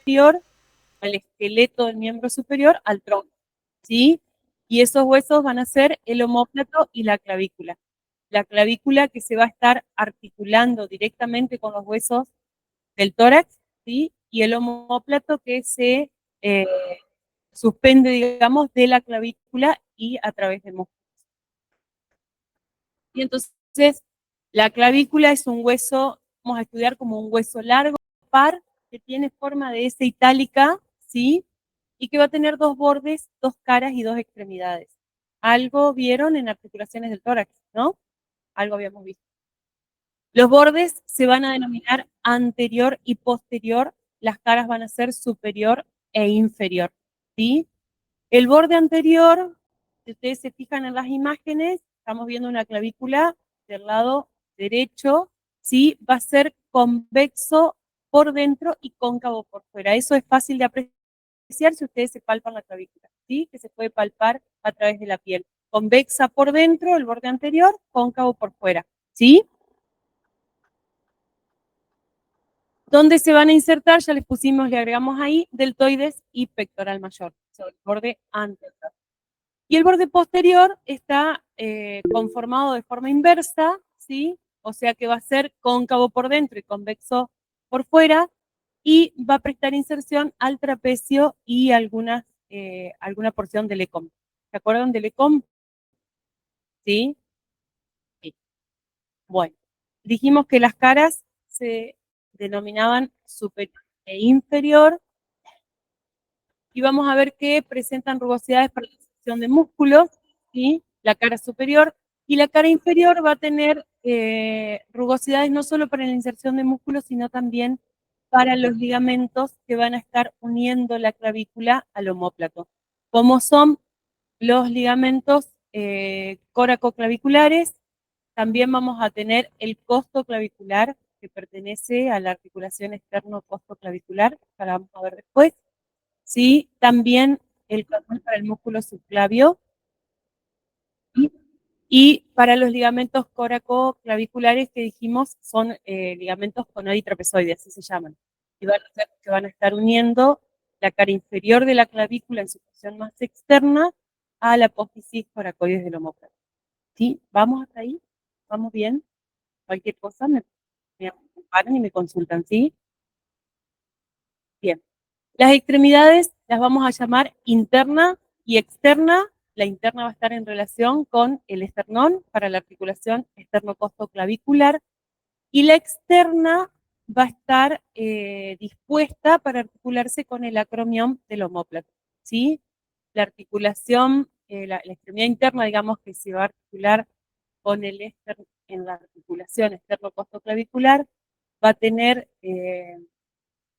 superior, al esqueleto del miembro superior, al tronco, ¿sí? Y esos huesos van a ser el omóplato y la clavícula. La clavícula que se va a estar articulando directamente con los huesos del tórax, ¿sí? Y el omóplato que se eh, suspende, digamos, de la clavícula y a través del músculo. Y entonces, la clavícula es un hueso, vamos a estudiar como un hueso largo, par, que tiene forma de S itálica, ¿sí? Y que va a tener dos bordes, dos caras y dos extremidades. Algo vieron en articulaciones del tórax, ¿no? Algo habíamos visto. Los bordes se van a denominar anterior y posterior, las caras van a ser superior e inferior, ¿sí? El borde anterior, si ustedes se fijan en las imágenes, estamos viendo una clavícula del lado derecho, ¿sí? Va a ser convexo por dentro y cóncavo por fuera. Eso es fácil de apreciar si ustedes se palpan la clavícula, ¿sí? Que se puede palpar a través de la piel. Convexa por dentro, el borde anterior, cóncavo por fuera, ¿sí? ¿Dónde se van a insertar? Ya les pusimos, le agregamos ahí, deltoides y pectoral mayor, sobre el borde anterior. Y el borde posterior está conformado de forma inversa, ¿sí? O sea que va a ser cóncavo por dentro y convexo por fuera, y va a prestar inserción al trapecio y alguna porción del ECOM. ¿Se acuerdan del ECOM? ¿Sí? Sí. Bueno, dijimos que las caras se denominaban superior e inferior, y vamos a ver que presentan rugosidades para la inserción de músculos, ¿sí? La cara superior, y la cara inferior va a tener rugosidades no solo para la inserción de músculos, sino también para los ligamentos que van a estar uniendo la clavícula al omóplato, como son los ligamentos coracoclaviculares. También vamos a tener el costo clavicular, que pertenece a la articulación externo-costoclavicular, que la vamos a ver después. ¿Sí? También el cordón para el músculo subclavio, ¿sí? Y para los ligamentos coracoclaviculares que dijimos son ligamentos conoitrapezoides, así se llaman. Y que van a estar uniendo la cara inferior de la clavícula en su posición más externa a la apófisis coracoides del omóplato. ¿Sí? ¿Vamos hasta ahí? ¿Vamos bien? Cualquier cosa me paran y me consultan, ¿sí? Bien. Las extremidades las vamos a llamar interna y externa. La interna va a estar en relación con el esternón para la articulación esternocostoclavicular, y la externa va a estar dispuesta para articularse con el acromión del omóplato, ¿sí? La articulación, la extremidad interna, digamos, que se va a articular con el en la articulación esternocostoclavicular, va a tener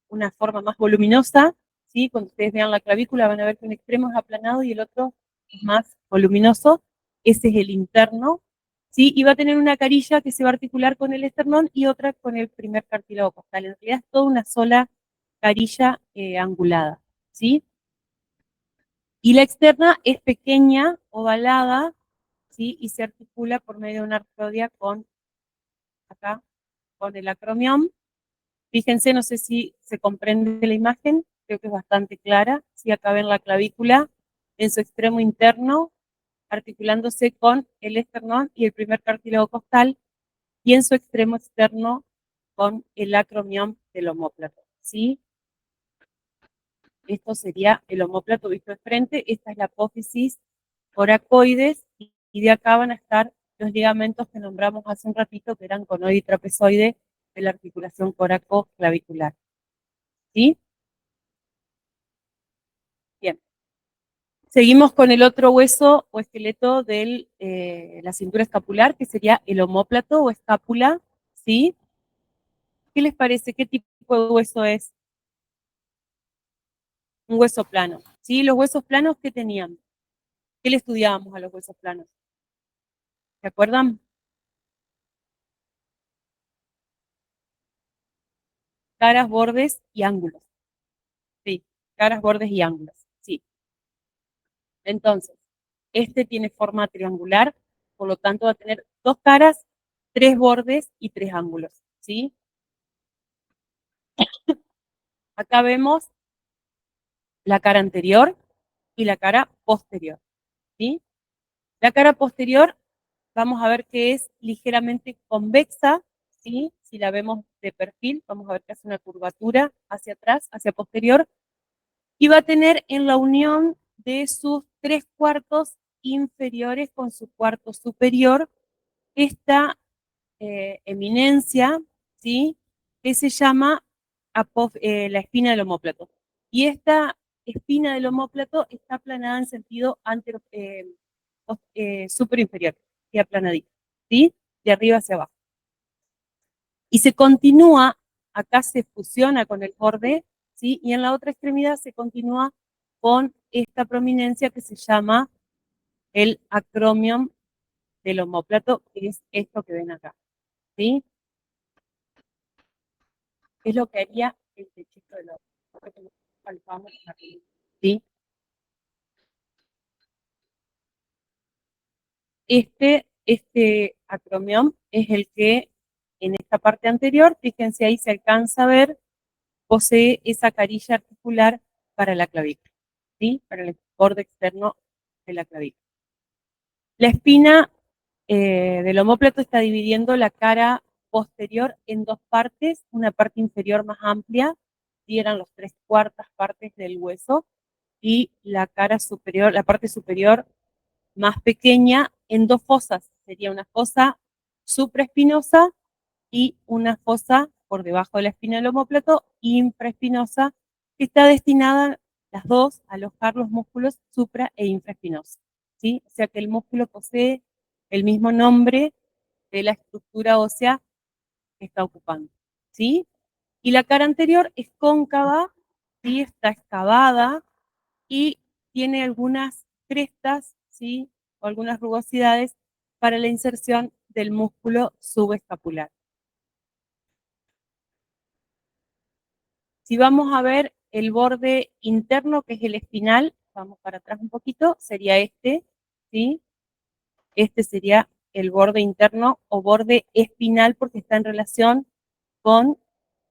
una forma más voluminosa, ¿sí? Cuando ustedes vean la clavícula van a ver que un extremo es aplanado y el otro es más voluminoso. Ese es el interno, ¿sí? Y va a tener una carilla que se va a articular con el esternón y otra con el primer cartílago costal. En realidad es toda una sola carilla angulada, ¿sí? Y la externa es pequeña, ovalada, ¿sí? Y se articula por medio de una artrodia con, acá, con el acromión. Fíjense, no sé si se comprende la imagen, creo que es bastante clara. Si acá ven la clavícula en su extremo interno, articulándose con el esternón y el primer cartílago costal, y en su extremo externo con el acromión del omóplato, ¿sí? Esto sería el omóplato visto de frente. Esta es la apófisis coracoides, y de acá van a estar los ligamentos que nombramos hace un ratito, que eran conoide y trapezoide de la articulación coracoclavicular, ¿sí? Bien. Seguimos con el otro hueso o esqueleto de la cintura escapular, que sería el omóplato o escápula, ¿sí? ¿Qué les parece? ¿Qué tipo de hueso es? Un hueso plano, ¿sí? Los huesos planos, ¿qué tenían? ¿Qué le estudiábamos a los huesos planos? ¿Se acuerdan? Caras, bordes y ángulos. Sí, caras, bordes y ángulos. Sí. Entonces, este tiene forma triangular, por lo tanto va a tener dos caras, tres bordes y tres ángulos, ¿sí? Acá vemos la cara anterior y la cara posterior, ¿sí? La cara posterior, vamos a ver que es ligeramente convexa, ¿sí? Si la vemos de perfil, vamos a ver que hace una curvatura hacia atrás, hacia posterior, y va a tener en la unión de sus 3/4 inferiores con su cuarto superior esta eminencia, ¿sí? Que se llama la espina del omóplato. Y esta espina del omóplato está aplanada en sentido superinferior y aplanadita, ¿sí? De arriba hacia abajo. Y se continúa, acá se fusiona con el borde, ¿sí? Y en la otra extremidad se continúa con esta prominencia que se llama el acromion del omóplato, que es esto que ven acá, ¿sí? Es lo que haría el techito del ojo, ¿sí? Este acromion es el que en esta parte anterior, fíjense ahí se alcanza a ver, posee esa carilla articular para la clavícula, ¿sí? Para el borde externo de la clavícula. La espina del omóplato está dividiendo la cara posterior en dos partes, una parte inferior más amplia, y eran los 3/4 partes del hueso, y la cara superior, la parte superior más pequeña en dos fosas. Sería una fosa supraespinosa y una fosa por debajo de la espina del omóplato infraespinosa, que está destinada las dos a alojar los músculos supra e infraespinosos, ¿sí? O sea que el músculo posee el mismo nombre de la estructura ósea que está ocupando, ¿sí? Y la cara anterior es cóncava, ¿sí? Está excavada y tiene algunas crestas, ¿sí? O algunas rugosidades para la inserción del músculo subescapular. Si vamos a ver el borde interno, que es el espinal, vamos para atrás un poquito, sería este, ¿sí? Este sería el borde interno o borde espinal porque está en relación con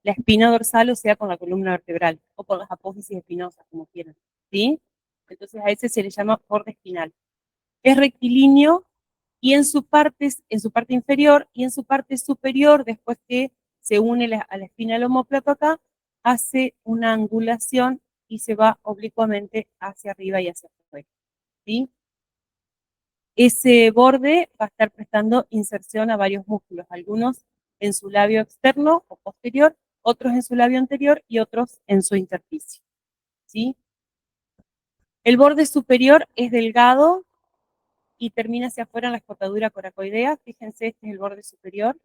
la espina dorsal, o sea, con la columna vertebral, o con las apófisis espinosas, como quieran, ¿sí? Entonces a ese se le llama borde espinal. Es rectilíneo y en su parte inferior y en su parte superior, después que se une a la espina del omóplato acá, hace una angulación y se va oblicuamente hacia arriba y hacia afuera, ¿sí? Ese borde va a estar prestando inserción a varios músculos, algunos en su labio externo o posterior, otros en su labio anterior y otros en su interficie, ¿sí? El borde superior es delgado y termina hacia afuera en la escotadura coracoidea. Fíjense, este es el borde superior,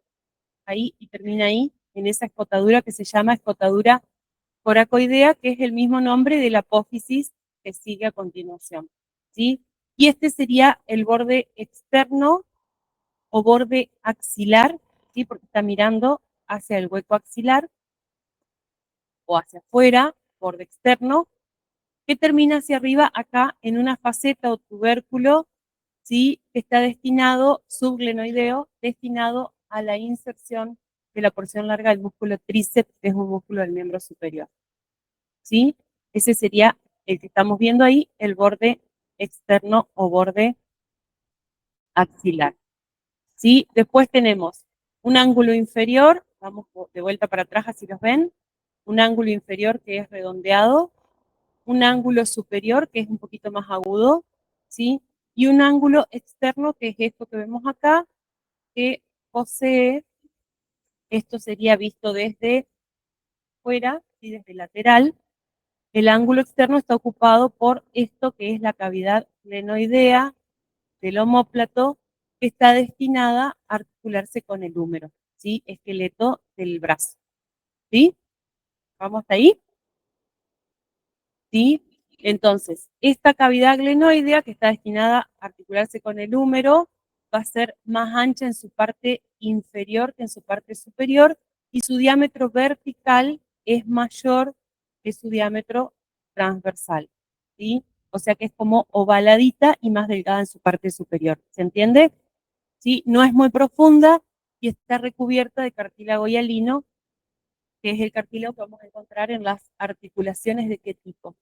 ahí, y termina ahí, en esa escotadura que se llama escotadura coracoidea, que es el mismo nombre de la apófisis que sigue a continuación, ¿sí? Y este sería el borde externo o borde axilar, ¿sí? Porque está mirando hacia el hueco axilar o hacia afuera, borde externo, que termina hacia arriba acá en una faceta o tubérculo, ¿sí? Que está destinado, subglenoideo, destinado a la inserción de la porción larga del músculo tríceps, que es un músculo del miembro superior, ¿sí? Ese sería el que estamos viendo ahí, el borde externo o borde axilar, ¿sí? Después tenemos un ángulo inferior, vamos de vuelta para atrás así los ven, un ángulo inferior que es redondeado, un ángulo superior que es un poquito más agudo, ¿sí? Y un ángulo externo que es esto que vemos acá, que posee, esto sería visto desde fuera, ¿sí? Desde lateral, el ángulo externo está ocupado por esto que es la cavidad glenoidea del omóplato, que está destinada a articularse con el húmero, ¿sí? Esqueleto del brazo, ¿sí? ¿Vamos hasta ahí? ¿Sí? Entonces, esta cavidad glenoidea que está destinada a articularse con el húmero va a ser más ancha en su parte inferior que en su parte superior y su diámetro vertical es mayor que su diámetro transversal, ¿sí? O sea que es como ovaladita y más delgada en su parte superior, ¿se entiende? ¿Sí? No es muy profunda y está recubierta de cartílago hialino, que es el cartílago que vamos a encontrar en las articulaciones de qué tipo.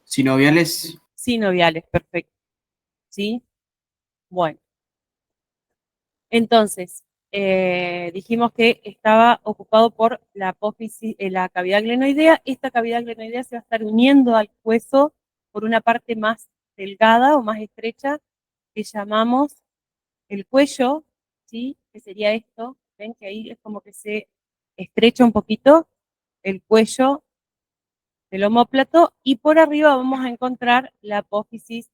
Sinoviales. Sinoviales, perfecto. ¿Sí? Bueno. Entonces, dijimos que estaba ocupado por la apófisis, la cavidad glenoidea. Esta cavidad glenoidea se va a estar uniendo al hueso por una parte más delgada o más estrecha que llamamos el cuello, ¿sí? Que sería esto. ¿Ven que ahí es como que se estrecha un poquito el cuello del omóplato? Y por arriba vamos a encontrar la apófisis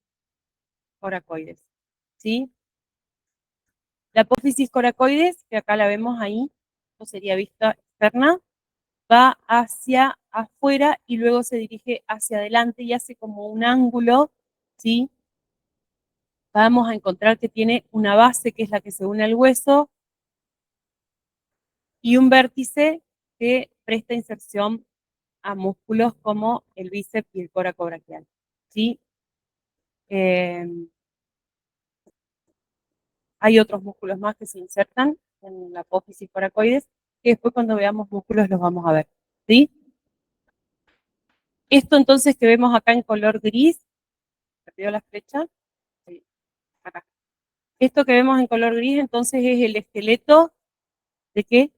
coracoides, ¿sí? La apófisis coracoides, que acá la vemos ahí, esto sería vista externa, va hacia afuera y luego se dirige hacia adelante y hace como un ángulo, ¿sí? Vamos a encontrar que tiene una base que es la que se une al hueso y un vértice que presta inserción a músculos como el bíceps y el coracobraquial, ¿sí? Hay otros músculos más que se insertan en la apófisis coracoides, que después cuando veamos músculos los vamos a ver, ¿sí? Esto entonces que vemos acá en color gris, ¿perdió la flecha? Sí, acá. Esto que vemos en color gris entonces es el esqueleto de ¿qué?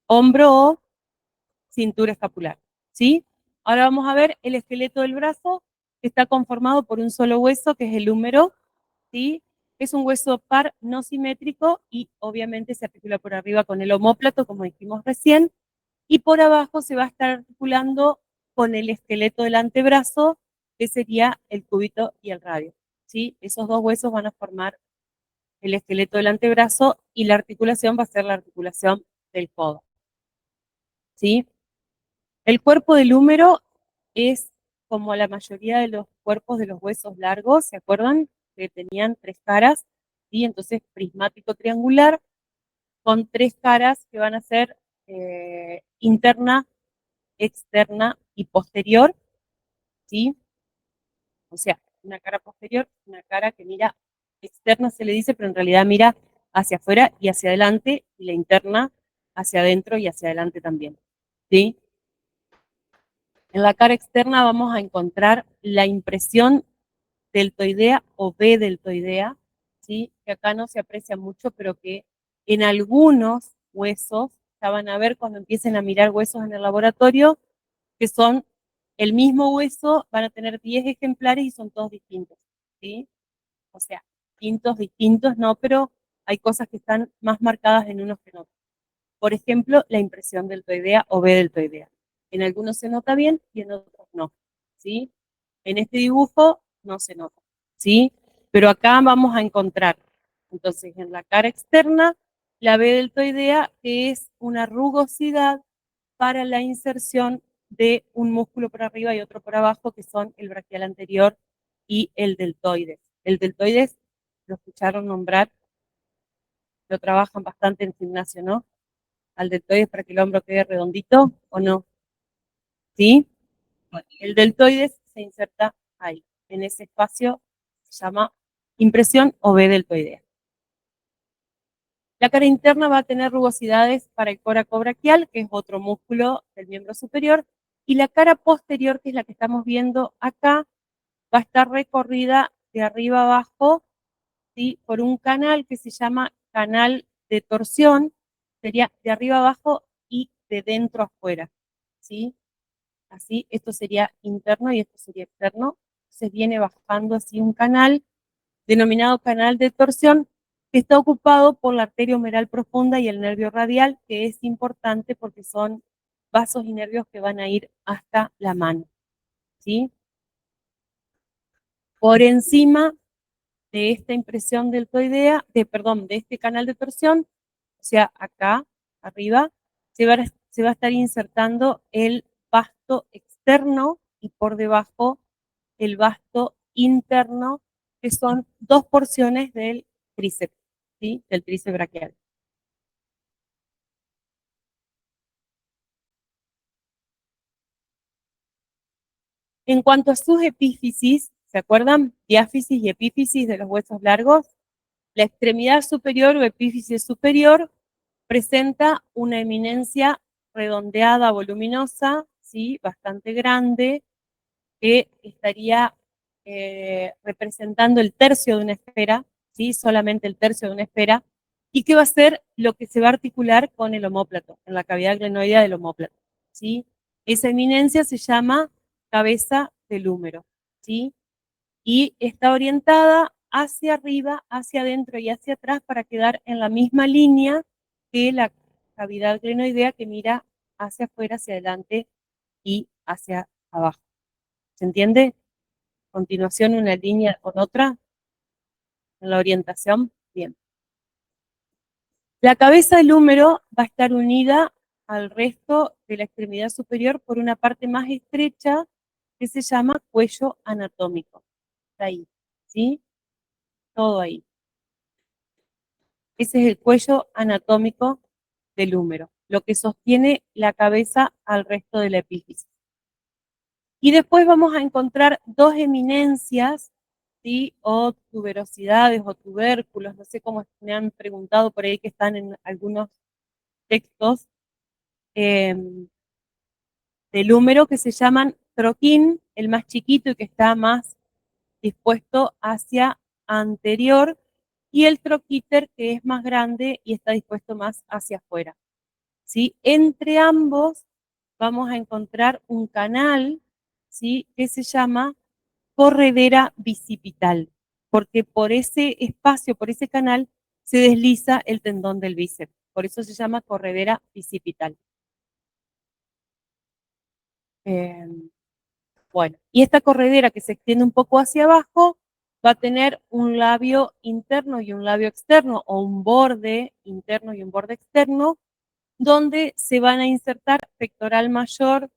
Hombro o cintura escapular, ¿sí? Ahora vamos a ver el esqueleto del brazo, que está conformado por un solo hueso, que es el húmero, ¿sí? Es un hueso par no simétrico y obviamente se articula por arriba con el omóplato, como dijimos recién, y por abajo se va a estar articulando con el esqueleto del antebrazo, que sería el cúbito y el radio, ¿sí? Esos dos huesos van a formar el esqueleto del antebrazo y la articulación va a ser la articulación del codo, ¿sí? El cuerpo del húmero es como la mayoría de los cuerpos de los huesos largos, ¿se acuerdan? Que tenían tres caras, ¿sí? Entonces prismático triangular, con tres caras que van a ser interna, externa y posterior, ¿sí? O sea, una cara posterior, una cara que mira externa se le dice, pero en realidad mira hacia afuera y hacia adelante, y la interna hacia adentro y hacia adelante también, ¿sí? En la cara externa vamos a encontrar la impresión deltoidea o B deltoidea, ¿sí? Que acá no se aprecia mucho, pero que en algunos huesos, ya van a ver cuando empiecen a mirar huesos en el laboratorio, que son el mismo hueso, van a tener 10 ejemplares y son todos distintos, ¿sí? O sea, distintos no, pero hay cosas que están más marcadas en unos que en otros. Por ejemplo, la impresión deltoidea o B deltoidea. En algunos se nota bien y en otros no, ¿sí? En este dibujo no se nota, ¿sí? Pero acá vamos a encontrar, entonces, en la cara externa, la B deltoidea, que es una rugosidad para la inserción de un músculo por arriba y otro por abajo, que son el braquial anterior y el deltoides. El deltoides, lo escucharon nombrar, lo trabajan bastante en gimnasio, ¿no? Al deltoides para que el hombro quede redondito, ¿o no? ¿Sí? El deltoides se inserta ahí, en ese espacio se llama impresión o B deltoidea. La cara interna va a tener rugosidades para el coracobraquial, que es otro músculo del miembro superior, y la cara posterior, que es la que estamos viendo acá, va a estar recorrida de arriba abajo, ¿sí? Por un canal que se llama canal de torsión, sería de arriba abajo y de dentro afuera, ¿sí? Así, esto sería interno y esto sería externo. Se viene bajando así un canal, denominado canal de torsión, que está ocupado por la arteria humeral profunda y el nervio radial, que es importante porque son vasos y nervios que van a ir hasta la mano, ¿sí? Por encima de esta impresión deltoidea, de este canal de torsión, o sea, acá, arriba, se va a estar insertando el vasto externo y por debajo el vasto interno, que son dos porciones del tríceps, ¿sí? Del tríceps braquial. En cuanto a sus epífisis, ¿se acuerdan? Diáfisis y epífisis de los huesos largos. La extremidad superior o epífisis superior presenta una eminencia redondeada, voluminosa, ¿sí? Bastante grande, que estaría representando el tercio de una esfera, ¿sí? Solamente el tercio de una esfera, y que va a ser lo que se va a articular con el omóplato, en la cavidad glenoidea del omóplato, ¿sí? Esa eminencia se llama cabeza del húmero, ¿sí? Y está orientada hacia arriba, hacia adentro y hacia atrás para quedar en la misma línea que la cavidad glenoidea que mira hacia afuera, hacia adelante y hacia abajo. ¿Se entiende? A continuación, una línea con otra en la orientación. Bien. La cabeza del húmero va a estar unida al resto de la extremidad superior por una parte más estrecha que se llama cuello anatómico. Está ahí, ¿sí? Todo ahí. Ese es el cuello anatómico del húmero, lo que sostiene la cabeza al resto de la epífisis. Y después vamos a encontrar dos eminencias, ¿sí? O tuberosidades o tubérculos, no sé cómo me han preguntado por ahí que están en algunos textos del húmero que se llaman troquín, el más chiquito y que está más dispuesto hacia anterior, y el troquíter que es más grande y está dispuesto más hacia afuera. ¿Sí? Entre ambos vamos a encontrar un canal, ¿sí? Que se llama corredera bicipital, porque por ese espacio, por ese canal, se desliza el tendón del bíceps. Por eso se llama corredera bicipital. Bueno, y esta corredera que se extiende un poco hacia abajo va a tener un labio interno y un labio externo, o un borde interno y un borde externo, donde se van a insertar pectoral mayor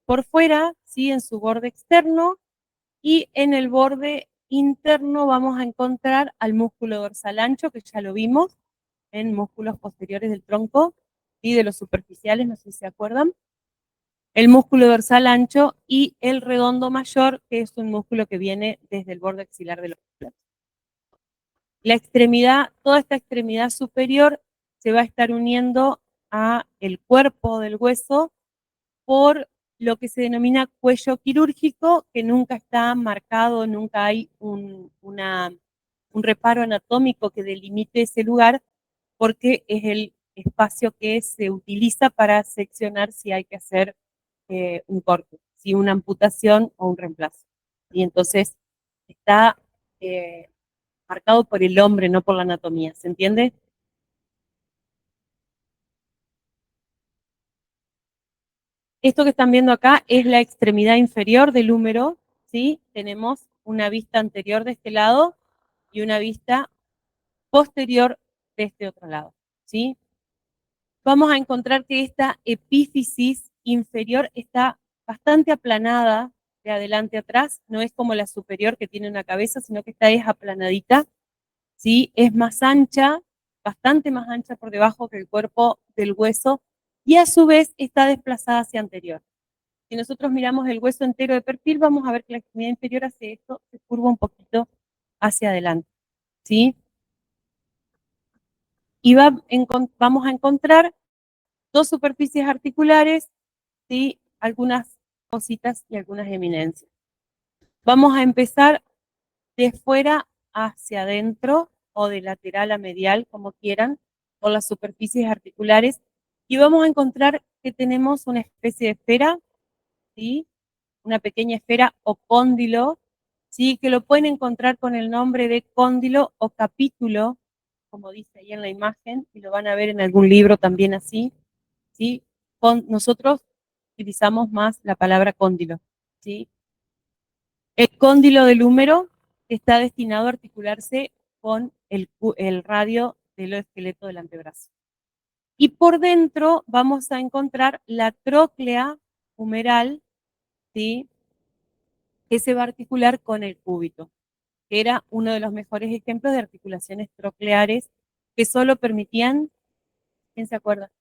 por fuera, ¿sí? En su borde externo, y en el borde interno vamos a encontrar al músculo dorsal ancho, que ya lo vimos en músculos posteriores del tronco y de los superficiales, no sé si se acuerdan. El músculo dorsal ancho y el redondo mayor, que es un músculo que viene desde el borde axilar de los platos. La extremidad, toda esta extremidad superior se va a estar uniendo a el cuerpo del hueso por lo que se denomina cuello quirúrgico, que nunca está marcado, nunca hay un reparo anatómico que delimite ese lugar, porque es el espacio que se utiliza para seccionar si hay que hacer un corte, si una amputación o un reemplazo. Y entonces está marcado por el hombre, no por la anatomía, ¿se entiende? Esto que están viendo acá es la extremidad inferior del húmero, ¿sí? Tenemos una vista anterior de este lado y una vista posterior de este otro lado, ¿sí? Vamos a encontrar que esta epífisis inferior está bastante aplanada de adelante a atrás, no es como la superior que tiene una cabeza, sino que esta es aplanadita, ¿sí? Es más ancha, bastante más ancha por debajo que el cuerpo del hueso, y a su vez está desplazada hacia anterior. Si nosotros miramos el hueso entero de perfil, vamos a ver que la extremidad inferior hace esto, se curva un poquito hacia adelante, ¿sí? Y vamos a encontrar dos superficies articulares, ¿sí? Algunas cositas y algunas eminencias. Vamos a empezar de fuera hacia adentro o de lateral a medial, como quieran, por las superficies articulares, y vamos a encontrar que tenemos una especie de esfera, ¿sí? Una pequeña esfera o cóndilo, ¿sí? Que lo pueden encontrar con el nombre de cóndilo o capítulo, como dice ahí en la imagen, y lo van a ver en algún libro también así, ¿sí? Nosotros utilizamos más la palabra cóndilo, ¿sí? El cóndilo del húmero está destinado a articularse con el radio del esqueleto del antebrazo. Y por dentro vamos a encontrar la tróclea humeral, ¿sí? Que se va a articular con el cúbito, que era uno de los mejores ejemplos de articulaciones trocleares que solo permitían, ¿quién se acuerda?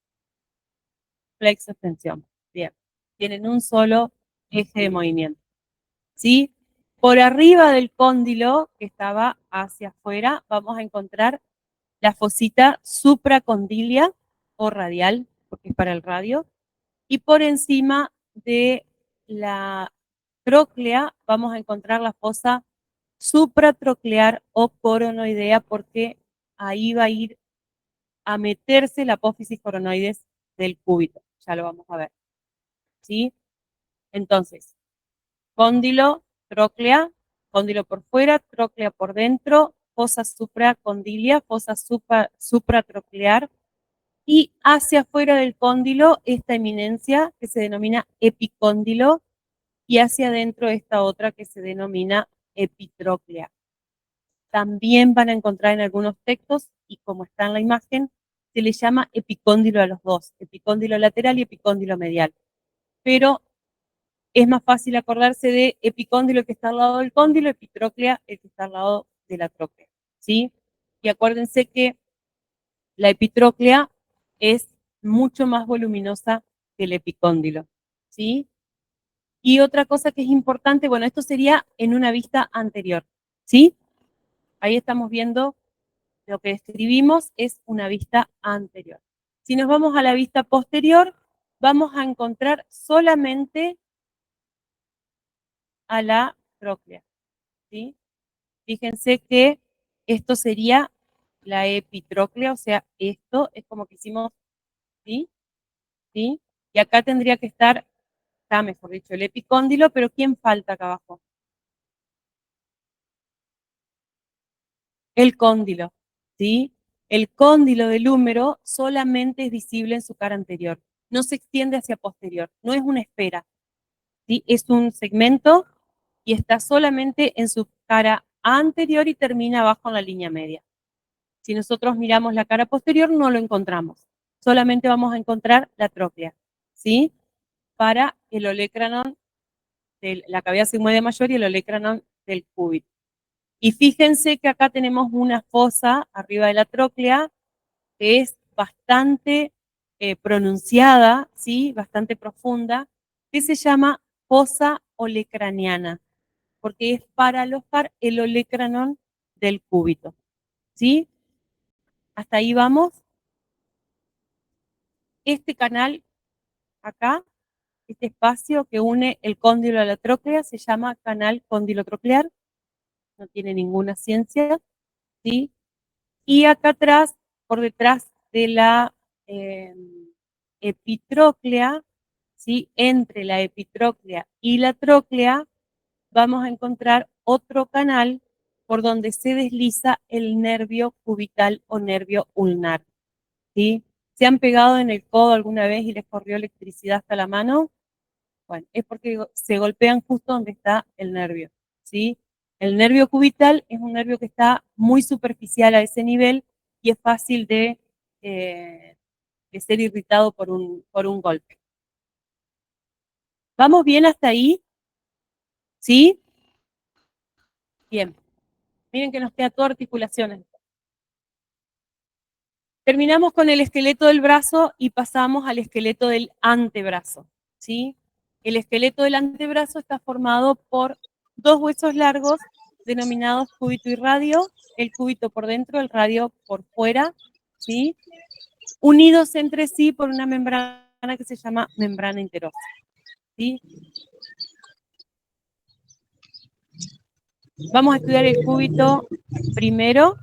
Flexo extensión. Bien, tienen un solo eje de movimiento, ¿sí? Por arriba del cóndilo, que estaba hacia afuera, vamos a encontrar la fosita supracondilia o radial, porque es para el radio, y por encima de la tróclea vamos a encontrar la fosa supratroclear o coronoidea, porque ahí va a ir a meterse la apófisis coronoides del cúbito. Ya lo vamos a ver. ¿Sí? Entonces, cóndilo, tróclea, cóndilo por fuera, tróclea por dentro, fosa supracondilia, fosa supratroclear, y hacia afuera del cóndilo esta eminencia que se denomina epicóndilo, y hacia adentro esta otra que se denomina epitróclea. También van a encontrar en algunos textos, y como está en la imagen, se le llama epicóndilo a los dos, epicóndilo lateral y epicóndilo medial. Pero es más fácil acordarse de epicóndilo que está al lado del cóndilo, epitróclea el que está al lado de la tróclea, ¿sí? Y acuérdense que la epitróclea es mucho más voluminosa que el epicóndilo, ¿sí? Y otra cosa que es importante, bueno, esto sería en una vista anterior, ¿sí? Ahí estamos viendo lo que escribimos es una vista anterior. Si nos vamos a la vista posterior, vamos a encontrar solamente a la tróclea, ¿sí? Fíjense que esto sería la epitróclea, o sea, esto es como que hicimos, ¿sí? ¿Sí? Y acá tendría que estar, está mejor dicho, el epicóndilo, pero ¿quién falta acá abajo? El cóndilo, ¿sí? El cóndilo del húmero solamente es visible en su cara anterior, no se extiende hacia posterior, no es una esfera, ¿sí? Es un segmento y está solamente en su cara anterior y termina abajo en la línea media. Si nosotros miramos la cara posterior, no lo encontramos. Solamente vamos a encontrar la tróclea, ¿sí? Para el olecranon de la cavidad sigmoidea mayor y el olecranon del cúbito. Y fíjense que acá tenemos una fosa arriba de la tróclea que es bastante pronunciada, ¿sí? Bastante profunda, que se llama fosa olecraniana, porque es para alojar el olecranon del cúbito, ¿sí? Hasta ahí vamos. Este canal acá, este espacio que une el cóndilo a la tróclea, se llama canal cóndilo-troclear, no tiene ninguna ciencia, ¿sí? Y acá atrás, por detrás de la eh, epitróclea, ¿sí? Entre la epitróclea y la tróclea, vamos a encontrar otro canal por donde se desliza el nervio cubital o nervio ulnar, ¿sí? ¿Se han pegado en el codo alguna vez y les corrió electricidad hasta la mano? Bueno, es porque se golpean justo donde está el nervio, ¿sí? El nervio cubital es un nervio que está muy superficial a ese nivel y es fácil de ser irritado por un golpe. ¿Vamos bien hasta ahí? ¿Sí? Bien. Miren que nos queda toda articulaciones. Terminamos con el esqueleto del brazo y pasamos al esqueleto del antebrazo, ¿sí? El esqueleto del antebrazo está formado por dos huesos largos denominados cúbito y radio, el cúbito por dentro, el radio por fuera, ¿sí? Unidos entre sí por una membrana que se llama membrana interósea, ¿sí? Vamos a estudiar el cúbito primero.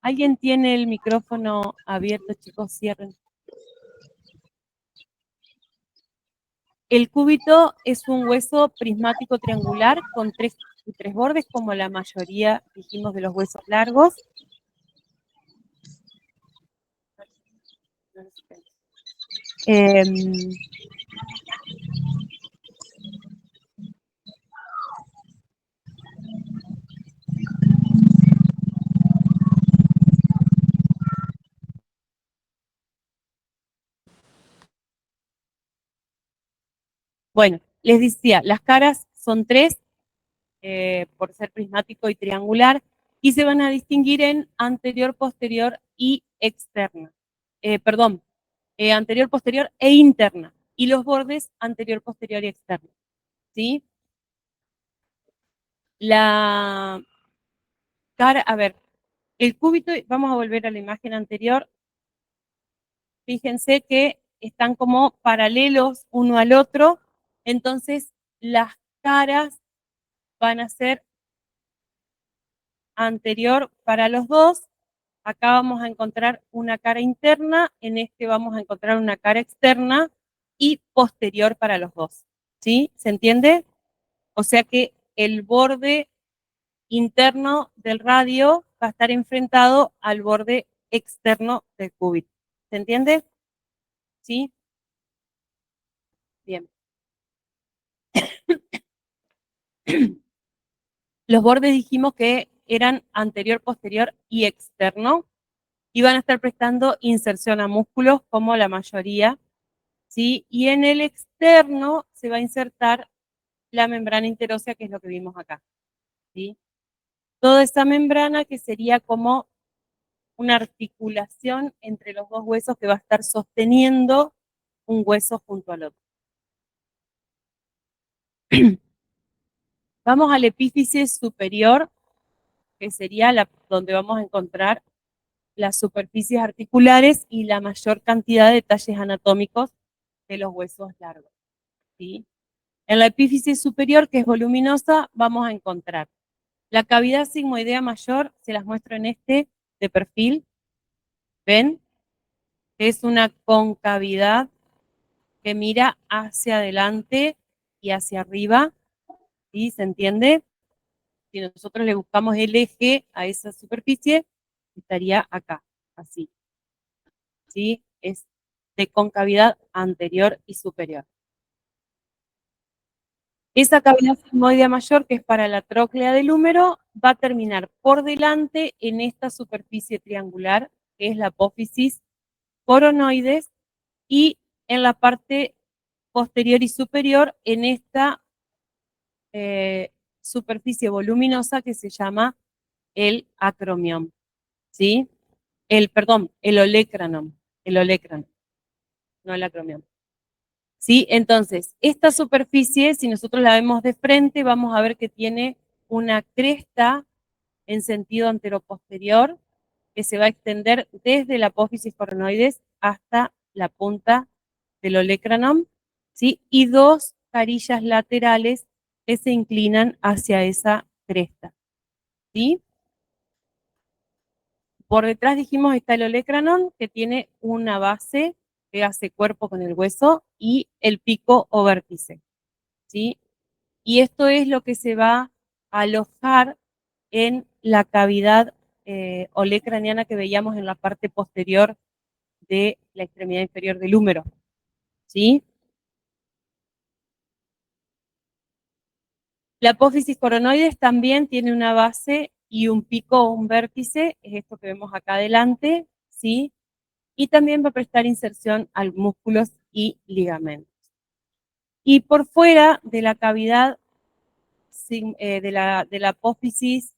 ¿Alguien tiene el micrófono abierto, chicos? Cierren. El cúbito es un hueso prismático triangular con tres bordes, como la mayoría, dijimos, de los huesos largos. Bueno, les decía, las caras son tres, por ser prismático y triangular, y se van a distinguir en anterior, posterior y externa. Perdón, anterior, posterior e interna. Y los bordes anterior, posterior y externo. ¿Sí? La cara, a ver, El cúbito, vamos a volver a la imagen anterior, fíjense que están como paralelos uno al otro, entonces las caras van a ser anterior para los dos. Acá vamos a encontrar una cara interna, en este vamos a encontrar una cara externa y posterior para los dos. ¿Sí? ¿Se entiende? O sea que el borde interno del radio va a estar enfrentado al borde externo del cúbito. ¿Se entiende? ¿Sí? Bien. Los bordes dijimos que eran anterior, posterior y externo. Y van a estar prestando inserción a músculos como la mayoría, ¿sí? Y en el externo se va a insertar la membrana interósea, que es lo que vimos acá, ¿sí? Toda esa membrana que sería como una articulación entre los dos huesos que va a estar sosteniendo un hueso junto al otro. Vamos al epífice superior, que sería donde vamos a encontrar las superficies articulares y la mayor cantidad de detalles anatómicos de los huesos largos, ¿sí? En la epífisis superior, que es voluminosa, vamos a encontrar la cavidad sigmoidea mayor, se las muestro en este de perfil, ¿ven? Es una concavidad que mira hacia adelante y hacia arriba, ¿sí? ¿Se entiende? Si nosotros le buscamos el eje a esa superficie, estaría acá, así, ¿sí? Es de concavidad anterior y superior. Esa cavidad sigmoidea mayor, que es para la tróclea del húmero, va a terminar por delante en esta superficie triangular, que es la apófisis coronoides, y en la parte posterior y superior en esta superficie voluminosa que se llama el acromión, ¿sí? El olecranon, no el acromión. ¿Sí? Entonces, esta superficie, si nosotros la vemos de frente, vamos a ver que tiene una cresta en sentido anteroposterior que se va a extender desde la apófisis coronoides hasta la punta del olecranon, ¿sí? Y dos carillas laterales que se inclinan hacia esa cresta, ¿sí? Por detrás dijimos está el olecranon, que tiene una base que hace cuerpo con el hueso, y el pico o vértice, ¿sí? Y esto es lo que se va a alojar en la cavidad olecraniana que veíamos en la parte posterior de la extremidad inferior del húmero, ¿sí? La apófisis coronoides también tiene una base y un pico o un vértice, es esto que vemos acá adelante, ¿sí? Y también va a prestar inserción a músculos y ligamentos. Y por fuera de la cavidad de la apófisis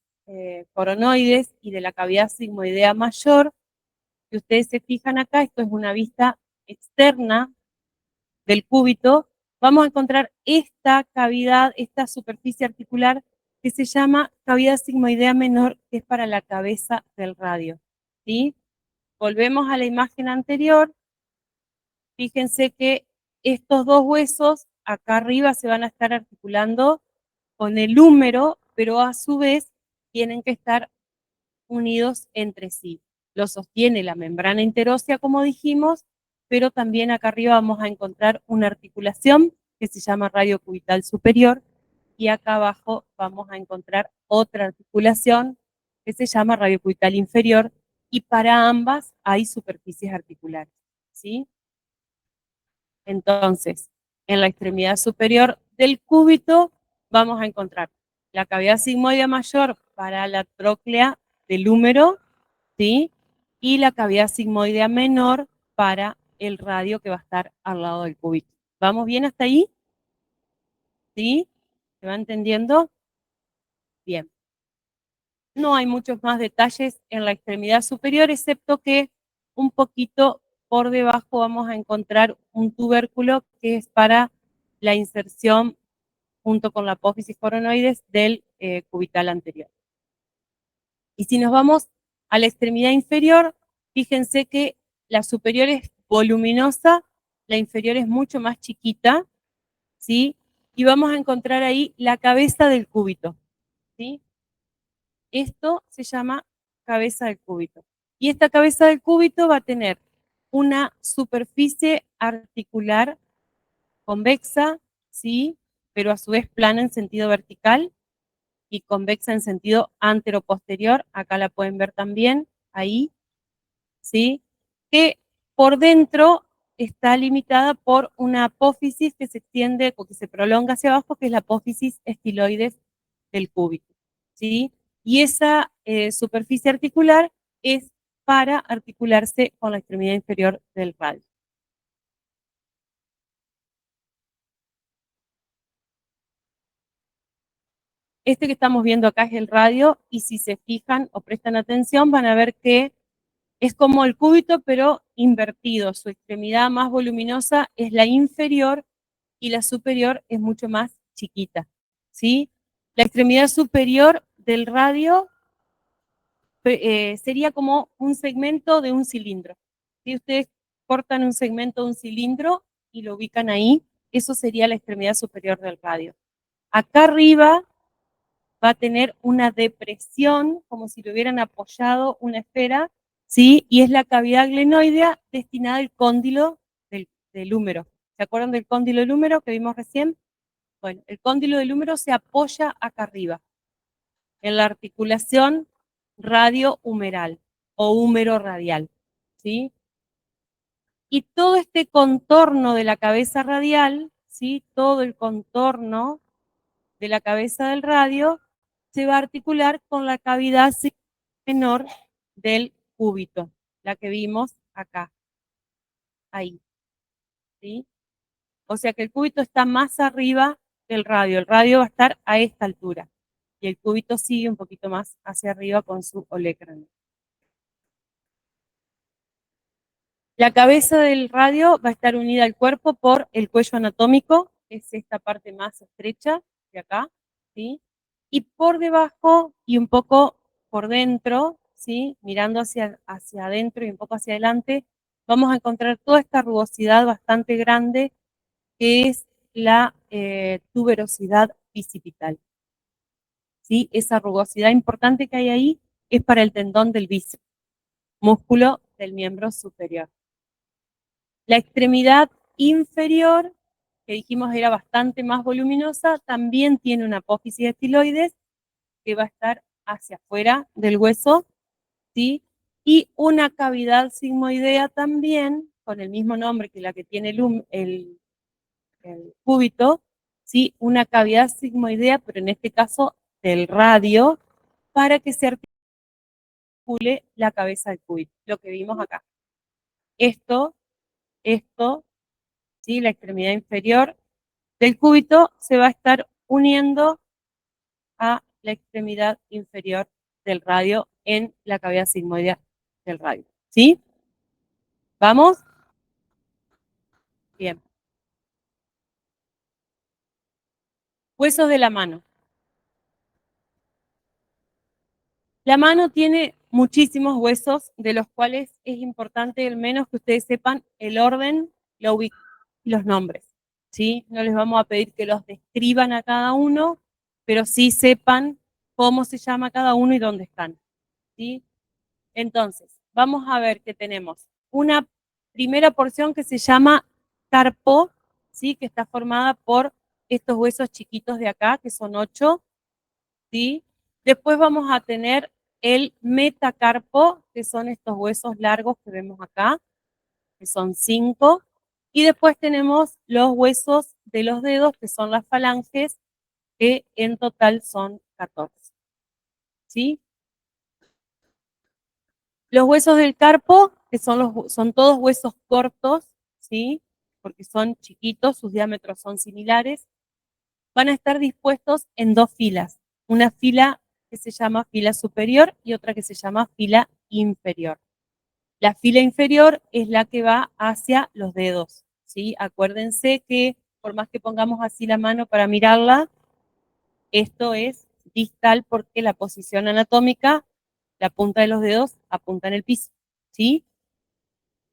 coronoides y de la cavidad sigmoidea mayor, si ustedes se fijan acá, esto es una vista externa del cúbito, vamos a encontrar esta cavidad, esta superficie articular que se llama cavidad sigmoidea menor, que es para la cabeza del radio, ¿sí? Volvemos a la imagen anterior, fíjense que estos dos huesos acá arriba se van a estar articulando con el húmero, pero a su vez tienen que estar unidos entre sí. Lo sostiene la membrana interósea, como dijimos, pero también acá arriba vamos a encontrar una articulación que se llama radio cubital superior, y acá abajo vamos a encontrar otra articulación que se llama radio cubital inferior, y para ambas hay superficies articulares, ¿sí? Entonces, en la extremidad superior del cúbito vamos a encontrar la cavidad sigmoidea mayor para la tróclea del húmero, ¿sí? Y la cavidad sigmoidea menor para el radio que va a estar al lado del cúbito. ¿Vamos bien hasta ahí? ¿Sí? ¿Se va entendiendo? Bien. No hay muchos más detalles en la extremidad superior, excepto que un poquito por debajo vamos a encontrar un tubérculo que es para la inserción junto con la apófisis coronoides del cubital anterior. Y si nos vamos A la extremidad inferior, fíjense que la superior es voluminosa, la inferior es mucho más chiquita, ¿sí? Y vamos a encontrar ahí la cabeza del cúbito, ¿sí? Esto se llama cabeza del cúbito. Y esta cabeza del cúbito va a tener una superficie articular convexa, ¿sí? Pero a su vez plana en sentido vertical y convexa en sentido antero-posterior. Acá la pueden ver también, ahí, ¿sí? Que por dentro está limitada por una apófisis que se extiende o que se prolonga hacia abajo, que es la apófisis estiloides del cúbito, ¿sí? Y esa superficie articular es para articularse con la extremidad inferior del radio. Este que estamos viendo acá es el radio, y si se fijan o prestan atención van a ver que es como el cúbito, pero invertido. Su extremidad más voluminosa es la inferior y la superior es mucho más chiquita, ¿sí? La extremidad superior del radio sería como un segmento de un cilindro. Si ustedes cortan un segmento de un cilindro y lo ubican ahí, eso sería la extremidad superior del radio. Acá arriba va a tener una depresión, como si le hubieran apoyado una esfera, ¿sí? Y es la cavidad glenoidea destinada al cóndilo del húmero. ¿Se acuerdan del cóndilo del húmero que vimos recién? Bueno, el cóndilo del húmero se apoya acá arriba, en la articulación radio-humeral o húmero-radial, ¿sí? Y todo este contorno de la cabeza radial, ¿sí? Todo el contorno de la cabeza del radio se va a articular con la cavidad menor del cúbito, la que vimos acá, ahí, ¿sí? O sea que el cúbito está más arriba del radio, el radio va a estar a esta altura, y el cúbito sigue un poquito más hacia arriba con su olecrano. La cabeza del radio va a estar unida al cuerpo por el cuello anatómico, que es esta parte más estrecha de acá, ¿sí? Y por debajo y un poco por dentro, ¿sí? Mirando hacia adentro y un poco hacia adelante, vamos a encontrar toda esta rugosidad bastante grande, que es la tuberosidad bicipital, ¿sí? Esa rugosidad importante que hay ahí es para el tendón del bíceps, músculo del miembro superior. La extremidad inferior, que dijimos era bastante más voluminosa, también tiene una apófisis estiloides que va a estar hacia afuera del hueso, ¿sí? Y una cavidad sigmoidea también, con el mismo nombre que la que tiene el cúbito, ¿sí? Una cavidad sigmoidea, pero en este caso del radio, para que se articule la cabeza del cúbito, lo que vimos acá. Esto, ¿sí? La extremidad inferior del cúbito se va a estar uniendo a la extremidad inferior del radio en la cavidad sigmoidea del radio. ¿Sí? ¿Vamos? Bien. Huesos de la mano. La mano tiene muchísimos huesos, de los cuales es importante al menos que ustedes sepan el orden, la ubicación y los nombres. ¿Sí? No les vamos a pedir que los describan a cada uno, pero sí sepan cómo se llama cada uno y dónde están. ¿Sí? Entonces, vamos a ver que tenemos una primera porción que se llama carpo, ¿sí? Que está formada por estos huesos chiquitos de acá, que son 8, ¿sí? Después vamos a tener el metacarpo, que son estos huesos largos que vemos acá, que son 5, y después tenemos los huesos de los dedos, que son las falanges, que en total son 14, ¿sí? Los huesos del carpo, que son todos huesos cortos, ¿sí? Porque son chiquitos, sus diámetros son similares, van a estar dispuestos en 2 filas. Una fila que se llama fila superior y otra que se llama fila inferior. La fila inferior es la que va hacia los dedos, ¿sí? Acuérdense que por más que pongamos así la mano para mirarla, esto es distal porque la posición anatómica La punta de los dedos apunta en el piso, ¿sí?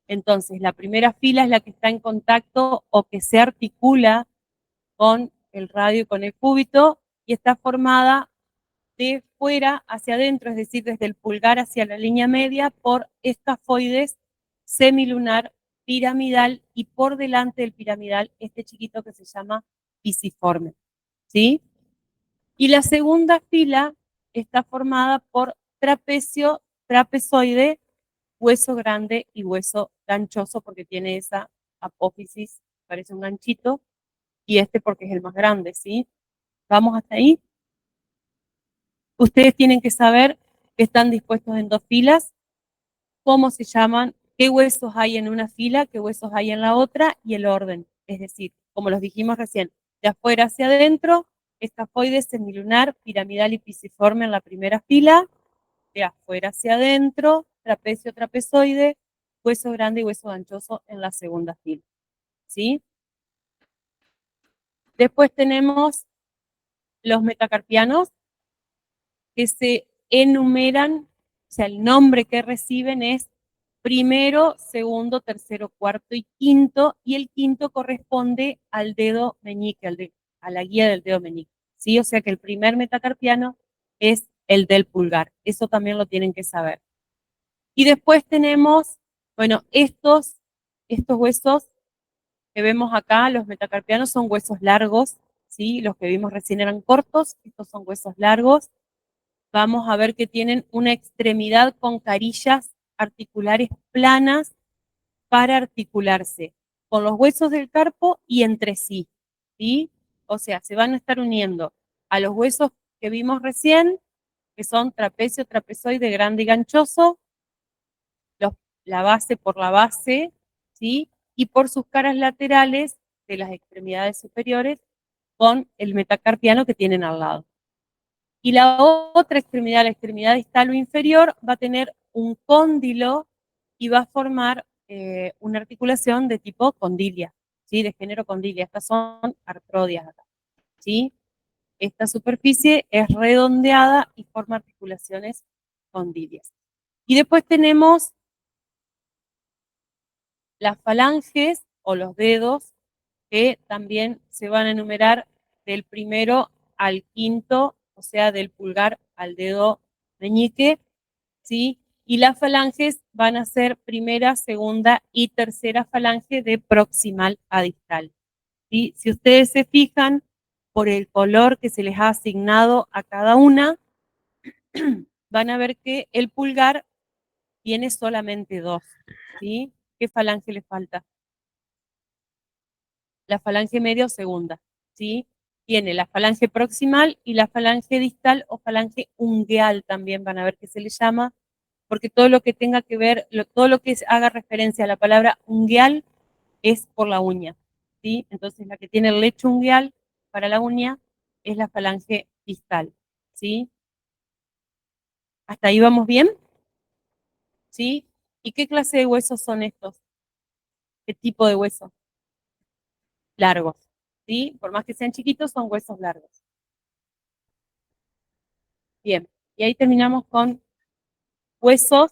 Entonces, la primera fila es la que está en contacto o que se articula con el radio y con el cúbito y está formada de fuera hacia adentro, es decir, desde el pulgar hacia la línea media, por escafoides semilunar piramidal y por delante del piramidal este chiquito que se llama pisiforme, ¿sí? Y la segunda fila está formada por trapecio, trapezoide, hueso grande y hueso ganchoso porque tiene esa apófisis, parece un ganchito, y este porque es el más grande, ¿sí? ¿Vamos hasta ahí? Ustedes tienen que saber que están dispuestos en dos filas, cómo se llaman, qué huesos hay en una fila, qué huesos hay en la otra y el orden. Es decir, como los dijimos recién, de afuera hacia adentro, escafoide, semilunar, piramidal y pisiforme en la primera fila, de afuera hacia adentro, trapecio, trapezoide, hueso grande y hueso ganchoso en la segunda fila. ¿Sí? Después tenemos los metacarpianos, que se enumeran, o sea, el nombre que reciben es primero, segundo, tercero, cuarto y quinto, y el quinto corresponde al dedo meñique, a la guía del dedo meñique, ¿sí? O sea que el primer metacarpiano es el del pulgar, eso también lo tienen que saber. Y después tenemos, bueno, estos huesos que vemos acá, los metacarpianos son huesos largos, ¿sí? Los que vimos recién eran cortos, estos son huesos largos. Vamos a ver que tienen una extremidad con carillas articulares planas para articularse con los huesos del carpo y entre sí, ¿sí? O sea, se van a estar uniendo a los huesos que vimos recién, que son trapecio, trapezoide, grande y ganchoso, los, la base por la base, ¿sí? Y por sus caras laterales de las extremidades superiores con el metacarpiano que tienen al lado. Y la otra extremidad, la extremidad distal o inferior, va a tener un cóndilo y va a formar una articulación de tipo condilia, ¿sí? De género condilia. Estas son artrodias acá, ¿sí? Esta superficie es redondeada y forma articulaciones condilias. Y después tenemos las falanges o los dedos que también se van a enumerar del primero al quinto, o sea, del pulgar al dedo meñique, ¿sí? Y las falanges van a ser primera, segunda y tercera falange de proximal a distal, ¿sí? Si ustedes se fijan por el color que se les ha asignado a cada una, van a ver que el pulgar tiene solamente dos, ¿sí? ¿Qué falange le falta? La falange media o segunda, ¿sí? Tiene la falange proximal y la falange distal o falange ungueal también van a ver que se le llama, porque todo lo que tenga que ver, todo lo que haga referencia a la palabra ungueal es por la uña, ¿sí? Entonces la que tiene el lecho ungueal para la uña es la falange distal, ¿sí? ¿Hasta ahí vamos bien? ¿Sí? ¿Y qué clase de huesos son estos? ¿Qué tipo de huesos? Largos, ¿sí? Por más que sean chiquitos, son huesos largos. Bien, y ahí terminamos con huesos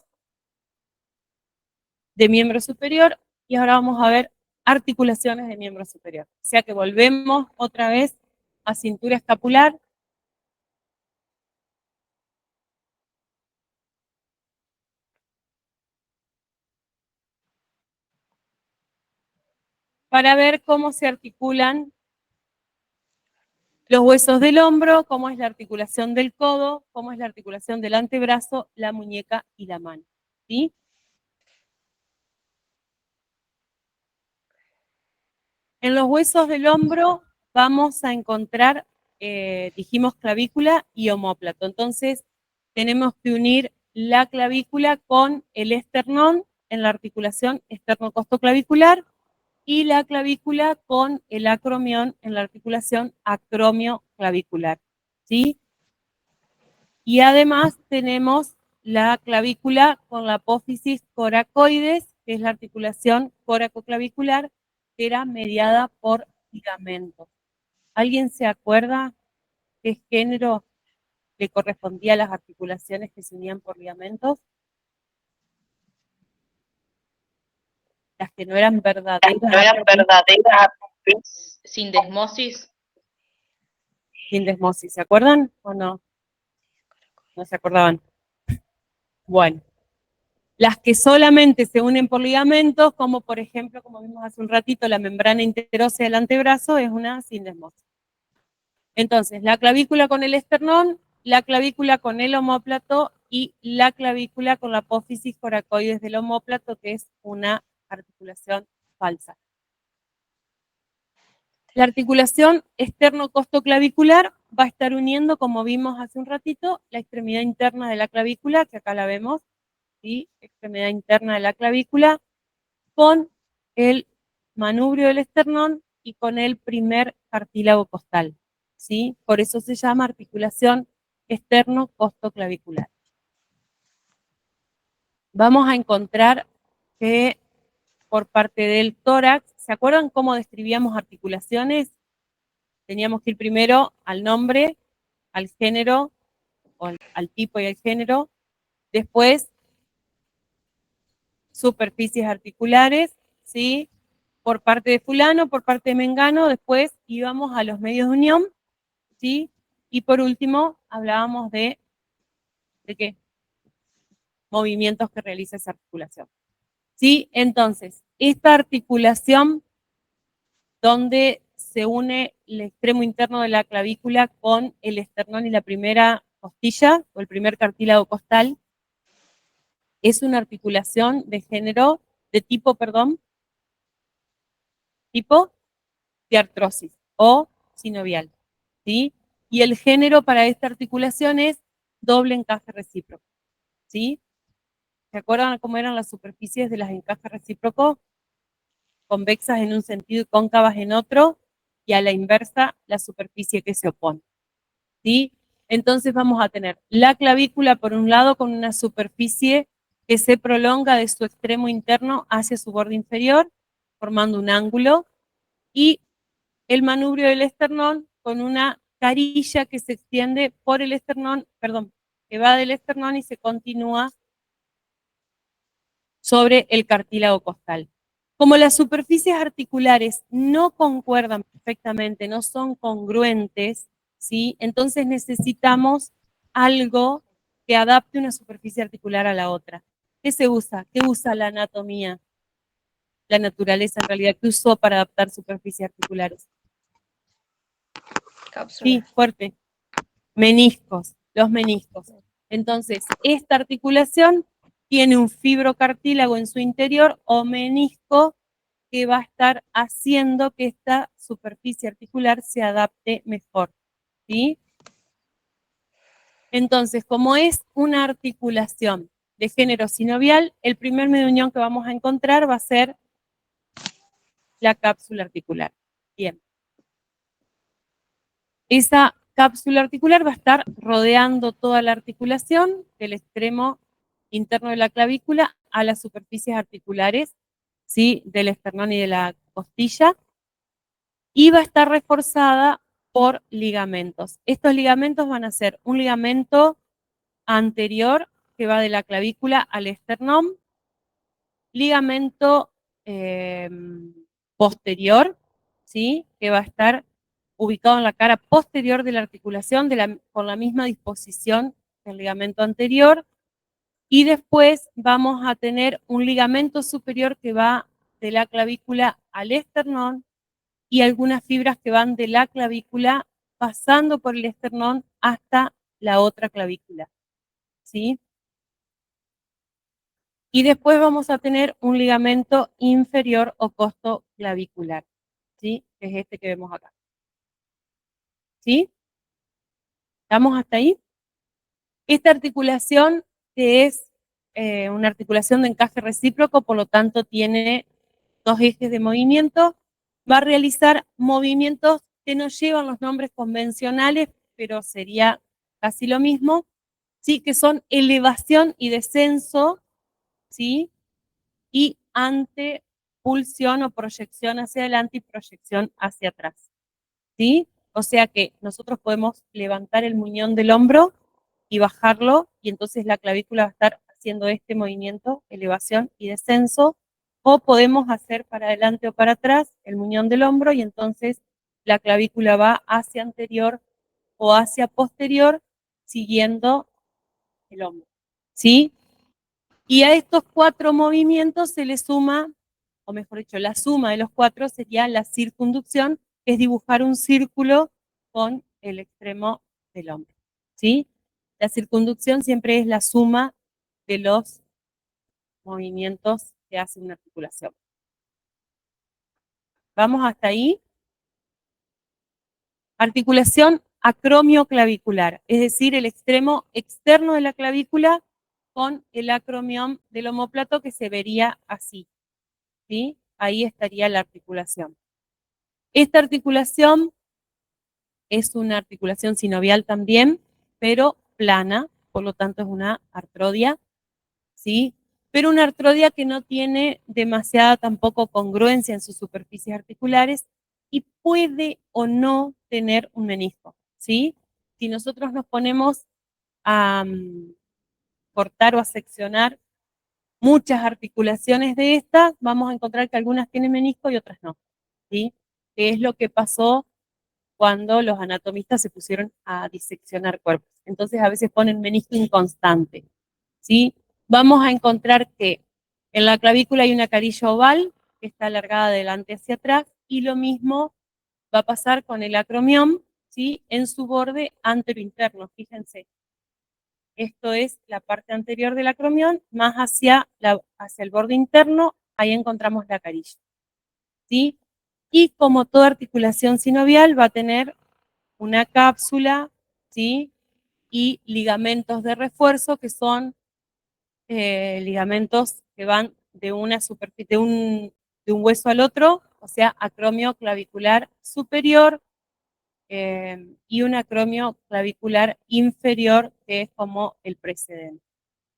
de miembro superior y ahora vamos a ver articulaciones de miembro superior. O sea que volvemos otra vez a cintura escapular. Para ver cómo se articulan los huesos del hombro, cómo es la articulación del codo, cómo es la articulación del antebrazo, la muñeca y la mano, ¿sí? En los huesos del hombro vamos a encontrar, dijimos clavícula y omóplato. Entonces, tenemos que unir la clavícula con el esternón en la articulación esternocostoclavicular y la clavícula con el acromión en la articulación acromioclavicular, ¿sí? Y además tenemos la clavícula con la apófisis coracoides, que es la articulación coracoclavicular, que era mediada por ligamentos. ¿Alguien se acuerda qué género le correspondía a las articulaciones que se unían por ligamentos. Las que no eran verdaderas. No eran verdaderas. Sindesmosis. Sindesmosis, ¿se acuerdan o no? No se acordaban. Bueno, las que solamente se unen por ligamentos, como por ejemplo, como vimos hace un ratito, la membrana interósea del antebrazo, es una sindesmosis. Entonces, la clavícula con el esternón, la clavícula con el omóplato y la clavícula con la apófisis coracoides del omóplato, que es una articulación falsa. La articulación externo-costoclavicular va a estar uniendo, como vimos hace un ratito, la extremidad interna de la clavícula, que acá la vemos, ¿sí? Extremidad interna de la clavícula, con el manubrio del esternón y con el primer cartílago costal, ¿sí? Por eso se llama articulación externo-costoclavicular. Vamos a encontrar que por parte del tórax, ¿se acuerdan cómo describíamos articulaciones? Teníamos que ir primero al nombre, al género, o al tipo y al género, después superficies articulares, ¿sí? Por parte de fulano, por parte de mengano, después íbamos a los medios de unión, ¿sí? Y por último, hablábamos ¿de qué? Movimientos que realiza esa articulación. ¿Sí? Entonces, esta articulación donde se une el extremo interno de la clavícula con el esternón y la primera costilla, o el primer cartílago costal, es una articulación de género, de tipo, tipo de artrosis o sinovial, ¿sí? Y el género para esta articulación es doble encaje recíproco, ¿sí? ¿Se acuerdan cómo eran las superficies de las encajes recíprocos? Convexas en un sentido y cóncavas en otro, y a la inversa, la superficie que se opone, ¿sí? Entonces vamos a tener la clavícula por un lado con una superficie que se prolonga de su extremo interno hacia su borde inferior, formando un ángulo, y el manubrio del esternón con una carilla que se extiende por el esternón, que va del esternón y se continúa sobre el cartílago costal. Como las superficies articulares no concuerdan perfectamente, no son congruentes, ¿sí? Entonces necesitamos algo que adapte una superficie articular a la otra. ¿Qué se usa? ¿Qué usa la anatomía? La naturaleza en realidad, ¿qué usó para adaptar superficies articulares? Cápsula. Sí, fuerte. Meniscos, los meniscos. Entonces, esta articulación tiene un fibrocartílago en su interior o menisco que va a estar haciendo que esta superficie articular se adapte mejor, ¿sí? Entonces, como es una articulación de género sinovial, el primer medio de unión que vamos a encontrar va a ser la cápsula articular. Bien. Esa cápsula articular va a estar rodeando toda la articulación del extremo interno de la clavícula a las superficies articulares, ¿sí? Del esternón y de la costilla, y va a estar reforzada por ligamentos. Estos ligamentos van a ser un ligamento anterior que va de la clavícula al esternón, ligamento posterior, ¿sí? Que va a estar ubicado en la cara posterior de la articulación con la misma disposición del ligamento anterior, y después vamos a tener un ligamento superior que va de la clavícula al esternón y algunas fibras que van de la clavícula pasando por el esternón hasta la otra clavícula, ¿sí? Y después vamos a tener un ligamento inferior o costoclavicular, ¿sí? Que es este que vemos acá. ¿Sí? ¿Estamos hasta ahí? Esta articulación, que es una articulación de encaje recíproco, por lo tanto tiene dos ejes de movimiento, va a realizar movimientos que no llevan los nombres convencionales, pero sería casi lo mismo, ¿sí? Que son elevación y descenso, ¿sí? Y antepulsión o proyección hacia adelante y proyección hacia atrás, ¿sí? O sea que nosotros podemos levantar el muñón del hombro y bajarlo, y entonces la clavícula va a estar haciendo este movimiento, elevación y descenso, o podemos hacer para adelante o para atrás el muñón del hombro, y entonces la clavícula va hacia anterior o hacia posterior, siguiendo el hombro, ¿sí? Y a estos 4 movimientos se le suma, o mejor dicho, la suma de los 4 sería la circunducción, que es dibujar un círculo con el extremo del hombro, ¿sí? La circunducción siempre es la suma de los movimientos que hace una articulación. ¿Vamos hasta ahí? Articulación acromioclavicular, es decir, el extremo externo de la clavícula con el acromión del omóplato, que se vería así, ¿sí? Ahí estaría la articulación. Esta articulación es una articulación sinovial también, pero plana, por lo tanto es una artrodia, ¿sí? Pero una artrodia que no tiene demasiada tampoco congruencia en sus superficies articulares y puede o no tener un menisco, ¿sí? Si nosotros nos ponemos a cortar o a seccionar muchas articulaciones de estas, vamos a encontrar que algunas tienen menisco y otras no, ¿sí? Que es lo que pasó cuando los anatomistas se pusieron a diseccionar cuerpos. Entonces a veces ponen menisco inconstante, ¿sí? Vamos a encontrar que en la clavícula hay una carilla oval que está alargada de delante hacia atrás, y lo mismo va a pasar con el acromión, ¿sí? En su borde anterointerno, fíjense. Esto es la parte anterior del acromión, más hacia el borde interno, ahí encontramos la carilla, ¿sí? Y como toda articulación sinovial va a tener una cápsula, ¿sí? Y ligamentos de refuerzo, que son ligamentos que van de una superficie, de un hueso al otro, o sea, acromio clavicular superior y un acromio clavicular inferior, que es como el precedente.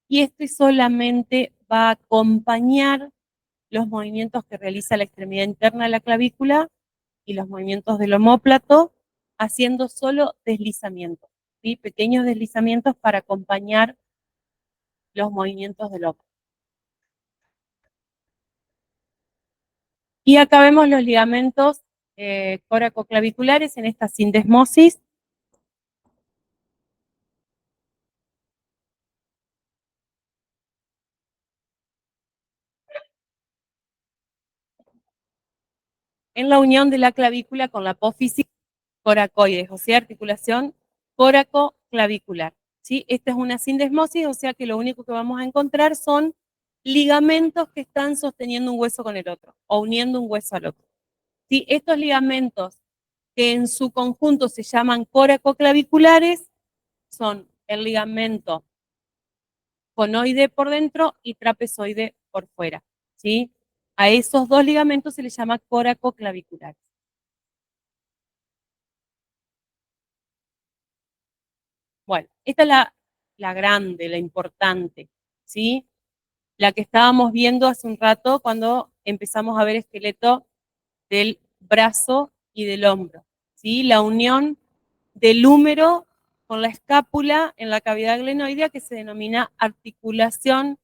Y este solamente va a acompañar los movimientos que realiza la extremidad interna de la clavícula y los movimientos del omóplato, haciendo solo deslizamientos, ¿sí? Pequeños deslizamientos para acompañar los movimientos del omóplato. Y acá vemos los ligamentos coracoclaviculares en esta sindesmosis. En la unión de la clavícula con la apófisis coracoides, o sea, articulación coracoclavicular, ¿sí? Esta es una sindesmosis, o sea que lo único que vamos a encontrar son ligamentos que están sosteniendo un hueso con el otro, o uniendo un hueso al otro, ¿sí? Estos ligamentos, que en su conjunto se llaman coracoclaviculares, son el ligamento conoide por dentro y trapezoide por fuera, ¿sí? A esos 2 ligamentos se les llama coracoclaviculares. Bueno, esta es la grande, la importante, ¿sí? La que estábamos viendo hace un rato cuando empezamos a ver esqueleto del brazo y del hombro, ¿sí? La unión del húmero con la escápula en la cavidad glenoidea, que se denomina articulación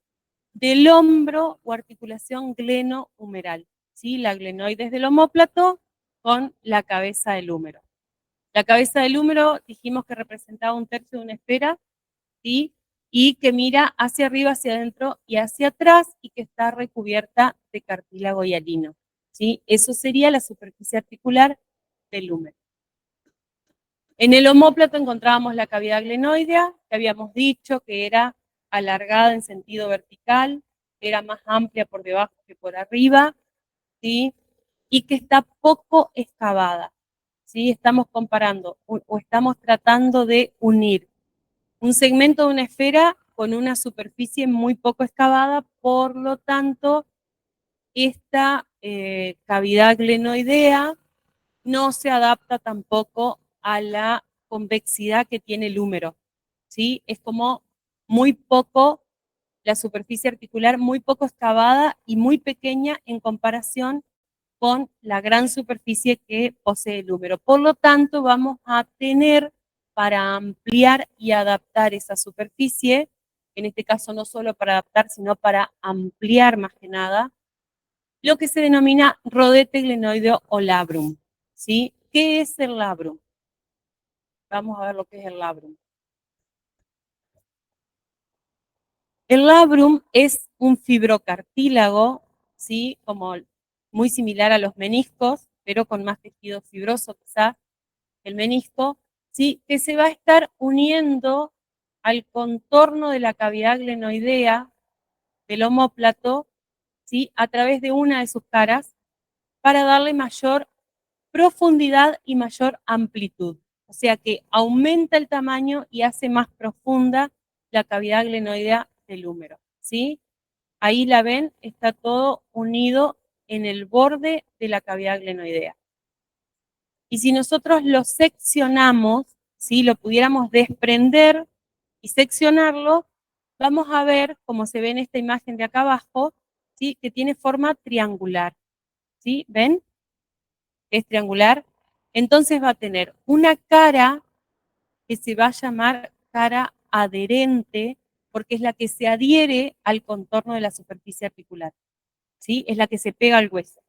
del hombro o articulación glenohumeral, ¿sí? La glenoides del omóplato con la cabeza del húmero. La cabeza del húmero dijimos que representaba 1/3 de una esfera, ¿sí? Y que mira hacia arriba, hacia adentro y hacia atrás, y que está recubierta de cartílago hialino, ¿sí? Eso sería la superficie articular del húmero. En el omóplato encontrábamos la cavidad glenoidea, que habíamos dicho que era alargada en sentido vertical, era más amplia por debajo que por arriba, ¿sí? Y que está poco excavada, ¿sí? Estamos comparando o estamos tratando de unir un segmento de una esfera con una superficie muy poco excavada, por lo tanto, esta cavidad glenoidea no se adapta tampoco a la convexidad que tiene el húmero, ¿sí? Es como muy poco, la superficie articular muy poco excavada y muy pequeña en comparación con la gran superficie que posee el húmero. Por lo tanto, vamos a tener para ampliar y adaptar esa superficie, en este caso no solo para adaptar, sino para ampliar más que nada, lo que se denomina rodete glenoideo o labrum, ¿sí? ¿Qué es el labrum? Vamos a ver lo que es el labrum. El labrum es un fibrocartílago, ¿sí? Como muy similar a los meniscos, pero con más tejido fibroso quizás, el menisco, ¿sí? Que se va a estar uniendo al contorno de la cavidad glenoidea del omóplato, ¿sí? A través de una de sus caras para darle mayor profundidad y mayor amplitud. O sea que aumenta el tamaño y hace más profunda la cavidad glenoidea del húmero, ¿sí? Ahí la ven, está todo unido en el borde de la cavidad glenoidea. Y si nosotros lo seccionamos, ¿sí? Lo pudiéramos desprender y seccionarlo, vamos a ver, como se ve en esta imagen de acá abajo, ¿sí? Que tiene forma triangular, ¿sí? ¿Ven? Es triangular. Entonces va a tener una cara que se va a llamar cara adherente, porque es la que se adhiere al contorno de la superficie articular, ¿sí? Es la que se pega al hueso.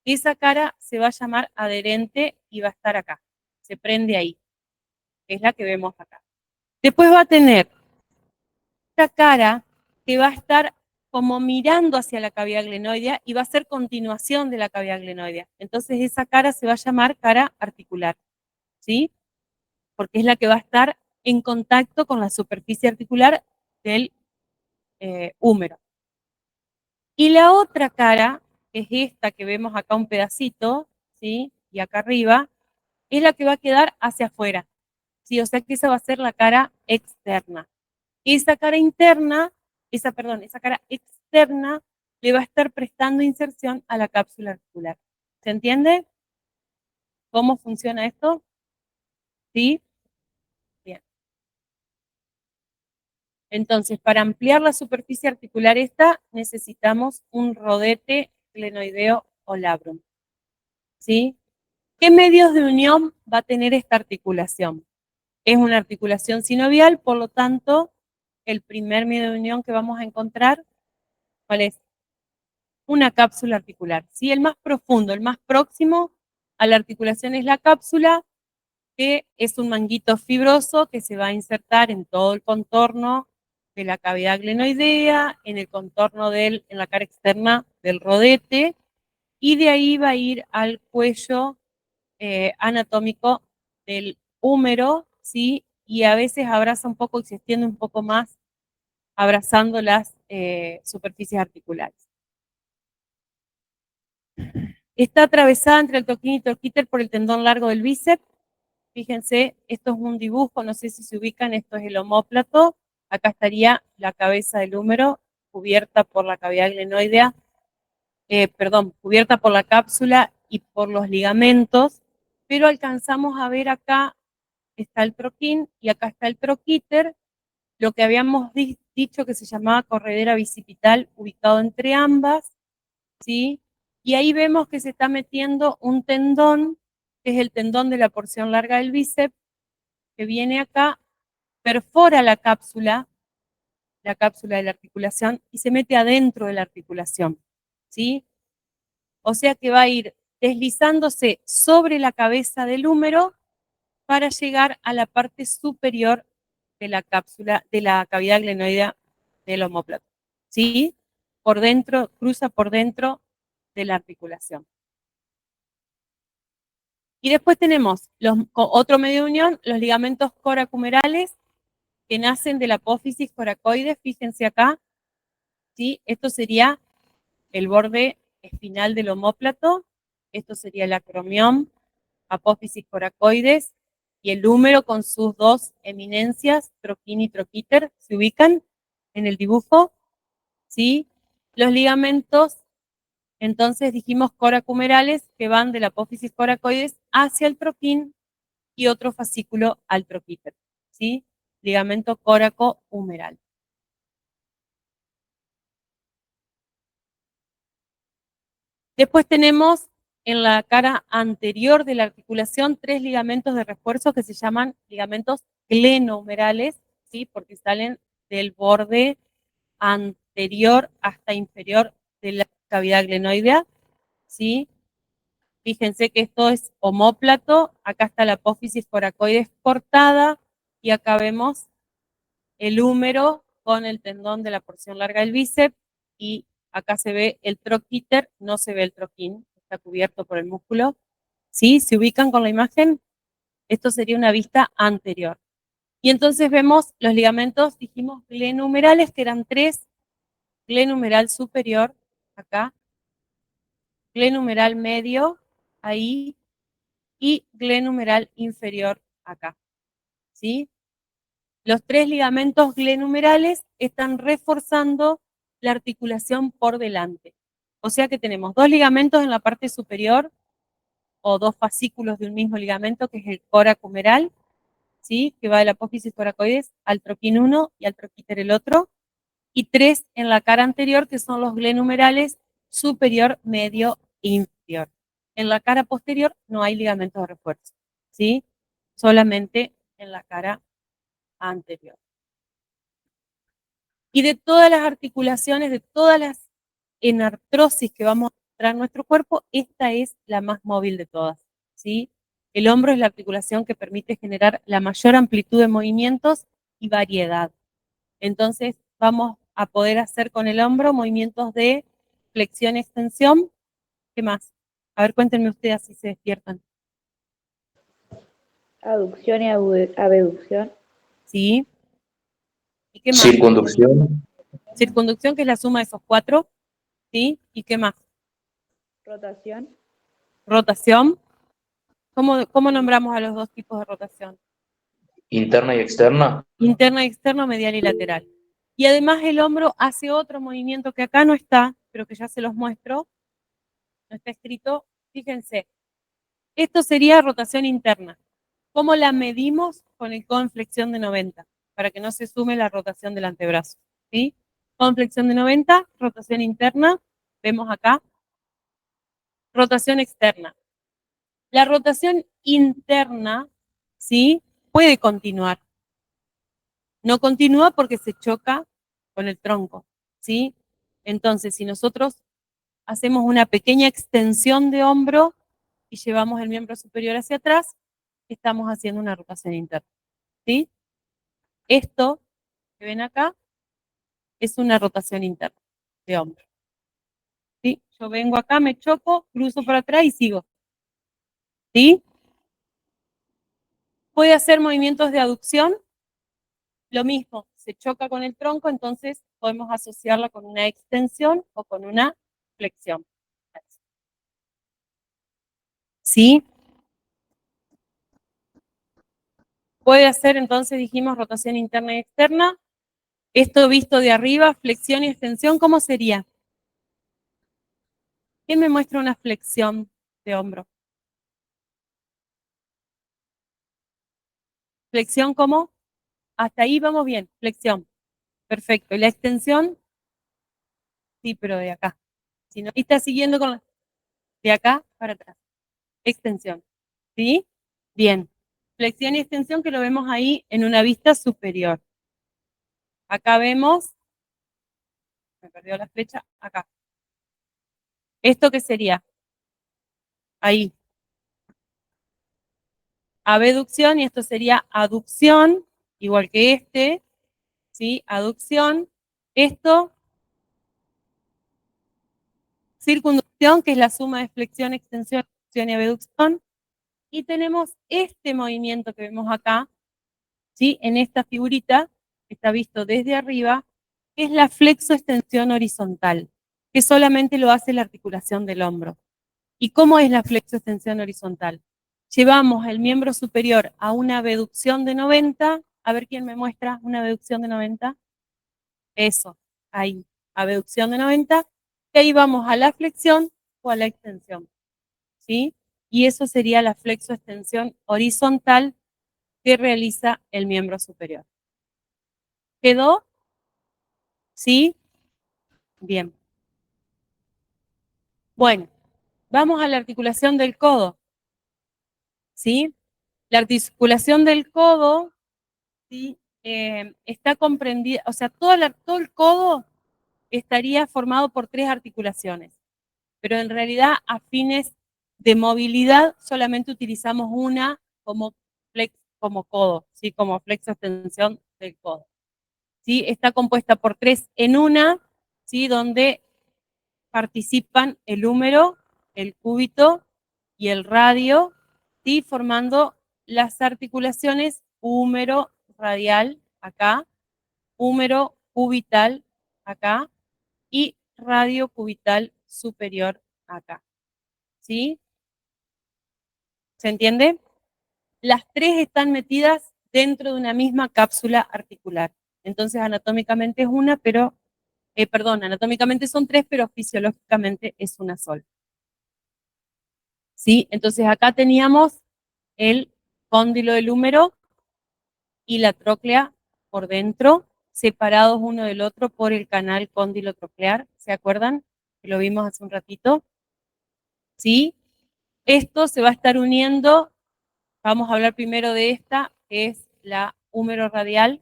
Esa cara se va a llamar adherente y va a estar acá, se prende ahí, que es la que vemos acá. Después va a tener esta cara que va a estar como mirando hacia la cavidad glenoidea y va a ser continuación de la cavidad glenoidea. Entonces esa cara se va a llamar cara articular, ¿sí? Porque es la que va a estar en contacto con la superficie articular del húmero. Y la otra cara, que es esta que vemos acá un pedacito, ¿sí? Y acá arriba, es la que va a quedar hacia afuera, ¿sí? O sea que esa va a ser la cara externa. Esa cara interna, esa cara externa le va a estar prestando inserción a la cápsula articular. ¿Se entiende cómo funciona esto? ¿Sí? Bien. Entonces, para ampliar la superficie articular esta, necesitamos un rodete glenoideo o labrum. ¿Sí? ¿Qué medios de unión va a tener esta articulación? Es una articulación sinovial, por lo tanto, el primer medio de unión que vamos a encontrar, ¿cuál es? Una cápsula articular. ¿Sí? El más profundo, el más próximo a la articulación es la cápsula, que es un manguito fibroso que se va a insertar en todo el contorno de la cavidad glenoidea, en el contorno en la cara externa del rodete, y de ahí va a ir al cuello anatómico del húmero, ¿sí? Y a veces abraza un poco y se extiende un poco más, abrazando las superficies articulares. Está atravesada entre el toquín y torquíter por el tendón largo del bíceps. Fíjense, esto es un dibujo, no sé si se ubican, esto es el omóplato. Acá estaría la cabeza del húmero cubierta por la cavidad glenoidea, cubierta por la cápsula y por los ligamentos, pero alcanzamos a ver acá está el troquín y acá está el troquíter, lo que habíamos dicho que se llamaba corredera bicipital ubicado entre ambas, ¿sí? Y ahí vemos que se está metiendo un tendón, que es el tendón de la porción larga del bíceps, que viene acá, perfora la cápsula de la articulación, y se mete adentro de la articulación, ¿sí? O sea que va a ir deslizándose sobre la cabeza del húmero para llegar a la parte superior de la cápsula, de la cavidad glenoidea del omóplato, ¿sí? Por dentro, cruza por dentro de la articulación. Y después tenemos otro medio de unión, los ligamentos coracumerales, que nacen de la apófisis coracoides, fíjense acá, ¿sí? Esto sería el borde espinal del omóplato, esto sería el acromión, apófisis coracoides, y el húmero con sus dos eminencias, troquín y troquíter, ¿se ubican en el dibujo? ¿Sí? Los ligamentos, entonces dijimos coracumerales, que van de la apófisis coracoides hacia el troquín y otro fascículo al troquíter, ¿sí? Ligamento coraco-humeral. Después tenemos en la cara anterior de la articulación 3 ligamentos de refuerzo que se llaman ligamentos glenohumerales, ¿sí? Porque salen del borde anterior hasta inferior de la cavidad glenoidea, ¿sí? Fíjense que esto es omóplato, acá está la apófisis coracoides cortada y acá vemos el húmero con el tendón de la porción larga del bíceps y acá se ve el troquíter, no se ve el troquín, está cubierto por el músculo. ¿Sí? ¿Se ubican con la imagen? Esto sería una vista anterior. Y entonces vemos los ligamentos, dijimos, glenohumerales, que eran 3, glenohumeral superior, acá, glenohumeral medio, ahí, y glenohumeral inferior, acá. ¿Sí? Los 3 ligamentos glenohumerales están reforzando la articulación por delante. O sea que tenemos 2 ligamentos en la parte superior, o 2 fascículos de un mismo ligamento, que es el coracohumeral, ¿sí? Que va de la apófisis coracoides al troquín 1 y al troquíter el otro, y 3 en la cara anterior, que son los glenohumerales superior, medio e inferior. En la cara posterior no hay ligamentos de refuerzo, ¿sí? Solamente en la cara anterior. Y de todas las articulaciones, de todas las enartrosis que vamos a encontrar en nuestro cuerpo, esta es la más móvil de todas, ¿sí? El hombro es la articulación que permite generar la mayor amplitud de movimientos y variedad. Entonces, vamos a poder hacer con el hombro movimientos de flexión, extensión. ¿Qué más? A ver, cuéntenme ustedes así se despiertan. Aducción y abducción. ¿Sí? ¿Y qué más? Circunducción. Circunducción, que es la suma de esos 4. ¿Sí? ¿Y qué más? Rotación. Rotación. ¿Cómo nombramos a los 2 tipos de rotación? Interna y externa. Interna y externo, medial y lateral. Y además el hombro hace otro movimiento que acá no está, pero que ya se los muestro. No está escrito. Fíjense. Esto sería rotación interna. ¿Cómo la medimos? Con el con flexión de 90, para que no se sume la rotación del antebrazo. ¿Sí? Con flexión de 90, rotación interna. Vemos acá. Rotación externa. La rotación interna, ¿sí? Puede continuar. No continúa porque se choca con el tronco, ¿sí? Entonces, si nosotros hacemos una pequeña extensión de hombro y llevamos el miembro superior hacia atrás, estamos haciendo una rotación interna, ¿sí? Esto que ven acá es una rotación interna de hombro, ¿sí? Yo vengo acá, me choco, cruzo para atrás y sigo, ¿sí? Puede hacer movimientos de aducción. Lo mismo, se choca con el tronco, entonces podemos asociarla con una extensión o con una flexión. ¿Sí? Puede hacer, entonces dijimos, rotación interna y externa. Esto visto de arriba, flexión y extensión, ¿cómo sería? ¿Quién me muestra una flexión de hombro? ¿Flexión cómo? Hasta ahí vamos bien, flexión. Perfecto. ¿Y la extensión? Sí, pero de acá. Si no, está siguiendo con de acá para atrás. Extensión. ¿Sí? Bien. Flexión y extensión que lo vemos ahí en una vista superior. Acá vemos, me perdió la flecha, acá. ¿Esto qué sería? Ahí. Abducción, y esto sería aducción, igual que este, ¿sí? Aducción. Esto, circunducción, que es la suma de flexión, extensión, aducción y abducción. Y tenemos este movimiento que vemos acá, ¿sí? En esta figurita, que está visto desde arriba, que es la flexo-extensión horizontal, que solamente lo hace la articulación del hombro. ¿Y cómo es la flexo-extensión horizontal? Llevamos el miembro superior a una abducción de 90. A ver quién me muestra una abducción de 90. Eso, ahí, abducción de 90. Y ahí vamos a la flexión o a la extensión, ¿sí? Y eso sería la flexo-extensión horizontal que realiza el miembro superior. ¿Quedó? ¿Sí? Bien. Bueno, Vamos a la articulación del codo, ¿sí? La articulación del codo, ¿sí? Está comprendida, o sea, todo el codo estaría formado por 3 articulaciones, pero en realidad a fines de movilidad solamente utilizamos una como como codo, ¿sí? Como flexo extensión del codo. ¿Sí? Está compuesta por 3 en una, ¿sí? Donde participan el húmero, el cúbito y el radio, ¿sí? Formando las articulaciones húmero radial acá, húmero cubital acá y radio cubital superior acá. ¿Sí? ¿Se entiende? Las 3 están metidas dentro de una misma cápsula articular. Entonces anatómicamente es una, pero, perdón, anatómicamente son 3, pero fisiológicamente es una sola. ¿Sí? Entonces acá teníamos el cóndilo del húmero y la tróclea por dentro, separados uno del otro por el canal cóndilo-troclear. ¿Se acuerdan? Que lo vimos hace un ratito. ¿Sí? Esto se va a estar uniendo, vamos a hablar primero de esta, que es la húmero radial.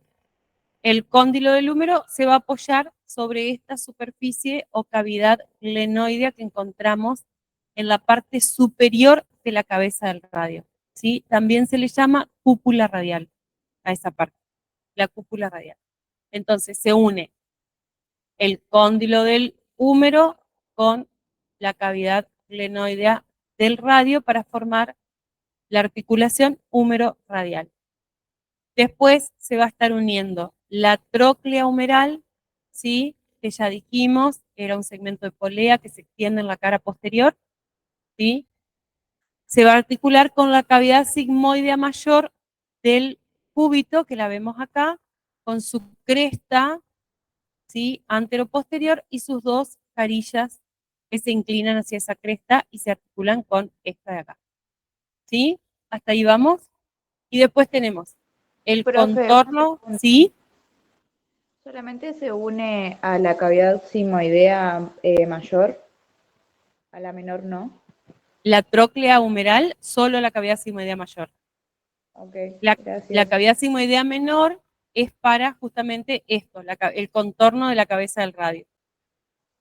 El cóndilo del húmero se va a apoyar sobre esta superficie o cavidad glenoidea que encontramos en la parte superior de la cabeza del radio. ¿Sí? También se le llama cúpula radial a esa parte, la cúpula radial. Entonces se une el cóndilo del húmero con la cavidad glenoidea del radio para formar la articulación húmero radial. Después se va a estar uniendo la tróclea humeral, ¿sí? Que ya dijimos, era un segmento de polea que se extiende en la cara posterior, ¿sí? Se va a articular con la cavidad sigmoidea mayor del cúbito, que la vemos acá, con su cresta, ¿sí? Anteroposterior y sus 2 carillas que se inclinan hacia esa cresta y se articulan con esta de acá. ¿Sí? Hasta ahí vamos. Y después tenemos el Profe, contorno, ¿sí? ¿solamente se une a la cavidad sigmoidea mayor? ¿A la menor no? La tróclea humeral, solo la cavidad sigmoidea mayor. Ok, La gracias. cavidad sigmoidea menor es para justamente esto, el contorno de la cabeza del radio.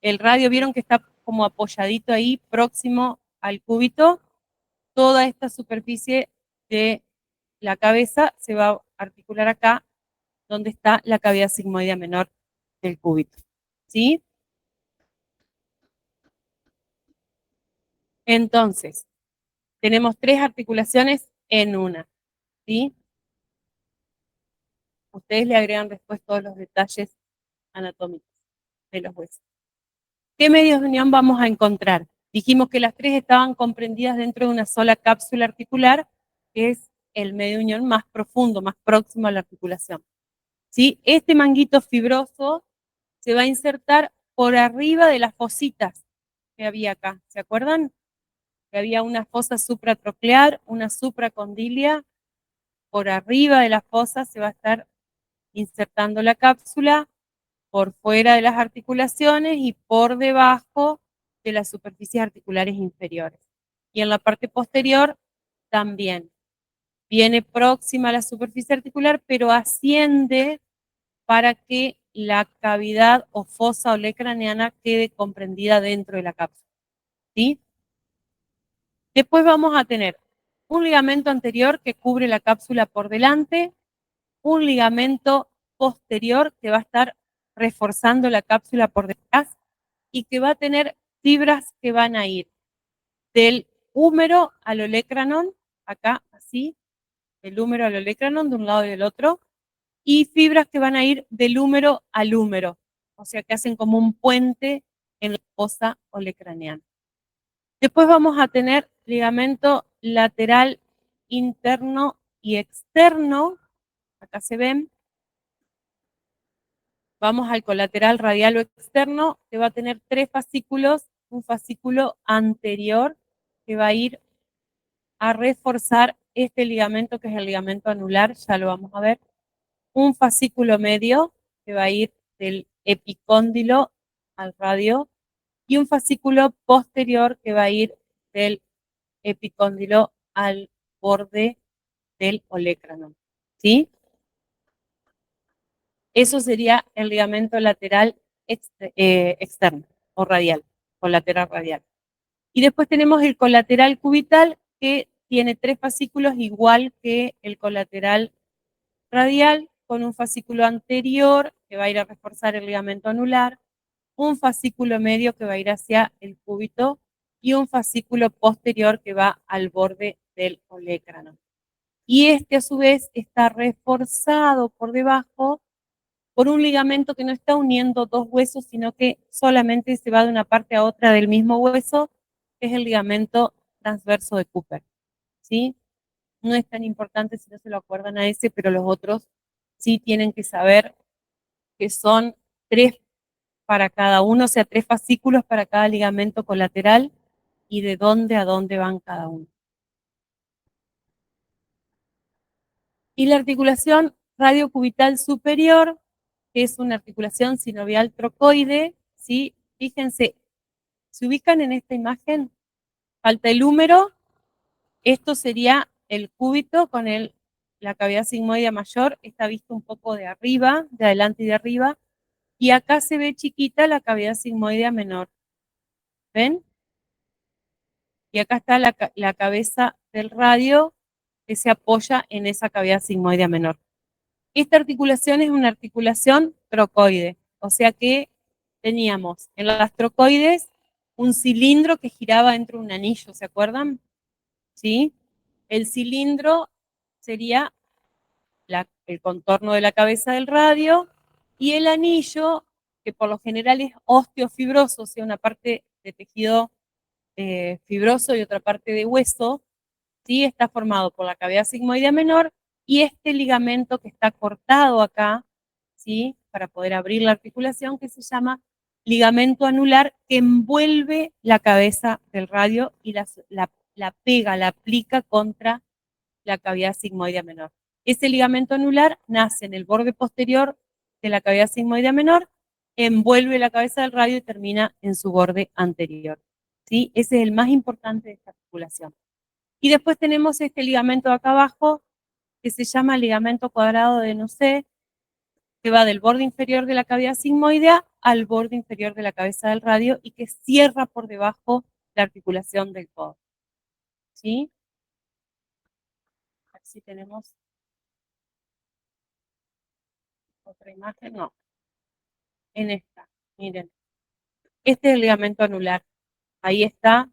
El radio, vieron que está como apoyadito ahí, próximo al cúbito. Toda esta superficie de la cabeza se va a articular acá, donde está la cavidad sigmoidea menor del cúbito. ¿Sí? Entonces, tenemos 3 articulaciones en una. ¿Sí? Ustedes le agregan después todos los detalles anatómicos de los huesos. ¿Qué medios de unión vamos a encontrar? Dijimos que las 3 estaban comprendidas dentro de una sola cápsula articular, que es el medio de unión más profundo, más próximo a la articulación. ¿Sí? Este manguito fibroso se va a insertar por arriba de las fositas que había acá. ¿Se acuerdan? Que había una fosa supratroclear, una supracondilia. Por arriba de la fosa se va a estar insertando la cápsula, por fuera de las articulaciones y por debajo de las superficies articulares inferiores. Y en la parte posterior también. Viene próxima a la superficie articular, pero asciende para que la cavidad o fosa olecraneana quede comprendida dentro de la cápsula. ¿Sí? Después vamos a tener un ligamento anterior que cubre la cápsula por delante, un ligamento posterior que va a estar reforzando la cápsula por detrás y que va a tener fibras que van a ir del húmero al olecranon, acá así, del húmero al olecranon de un lado y del otro, y fibras que van a ir del húmero al húmero, o sea que hacen como un puente en la fosa olecraneana. Después vamos a tener ligamento lateral interno y externo, acá se ven. Vamos al colateral radial o externo, que va a tener 3 fascículos, un fascículo anterior que va a ir a reforzar este ligamento que es el ligamento anular, ya lo vamos a ver, un fascículo medio que va a ir del epicóndilo al radio y un fascículo posterior que va a ir del epicóndilo al borde del olecranon, ¿sí? Eso sería el ligamento lateral externo o radial, o lateral radial. Y después tenemos el colateral cubital, que tiene 3 fascículos igual que el colateral radial, con un fascículo anterior que va a ir a reforzar el ligamento anular, un fascículo medio que va a ir hacia el cúbito y un fascículo posterior que va al borde del olecranon. Y este a su vez está reforzado por debajo por un ligamento que no está uniendo dos huesos, sino que solamente se va de una parte a otra del mismo hueso, que es el ligamento transverso de Cooper, ¿sí? No es tan importante si no se lo acuerdan a ese, pero los otros sí tienen que saber que son 3 para cada uno, o sea, 3 fascículos para cada ligamento colateral y de dónde a dónde van cada uno. Y la articulación radiocubital superior, que es una articulación sinovial trocoide, ¿sí? Fíjense, ¿se ubican en esta imagen? Falta el húmero, esto sería el cúbito con la cavidad sigmoidea mayor, está visto un poco de arriba, de adelante y de arriba, y acá se ve chiquita la cavidad sigmoidea menor. ¿Ven? Y acá está la cabeza del radio que se apoya en esa cavidad sigmoidea menor. Esta articulación es una articulación trocoide, o sea que teníamos en las trocoides un cilindro que giraba dentro de un anillo, ¿se acuerdan? ¿Sí? El cilindro sería el contorno de la cabeza del radio, y el anillo, que por lo general es osteofibroso, o sea, una parte de tejido fibroso y otra parte de hueso, ¿sí? Está formado por la cavidad sigmoidea menor y este ligamento que está cortado acá, ¿sí? Para poder abrir la articulación, que se llama ligamento anular, que envuelve la cabeza del radio y la pega, la aplica contra la cavidad sigmoidea menor. Ese ligamento anular nace en el borde posterior de la cavidad sigmoidea menor, envuelve la cabeza del radio y termina en su borde anterior, ¿sí? Ese es el más importante de esta articulación. Y después tenemos este ligamento de acá abajo, que se llama ligamento cuadrado de Nocé, que va del borde inferior de la cavidad sigmoidea al borde inferior de la cabeza del radio y que cierra por debajo la articulación del codo, ¿sí? Así tenemos otra imagen, no, en esta, miren. Este es el ligamento anular, ahí está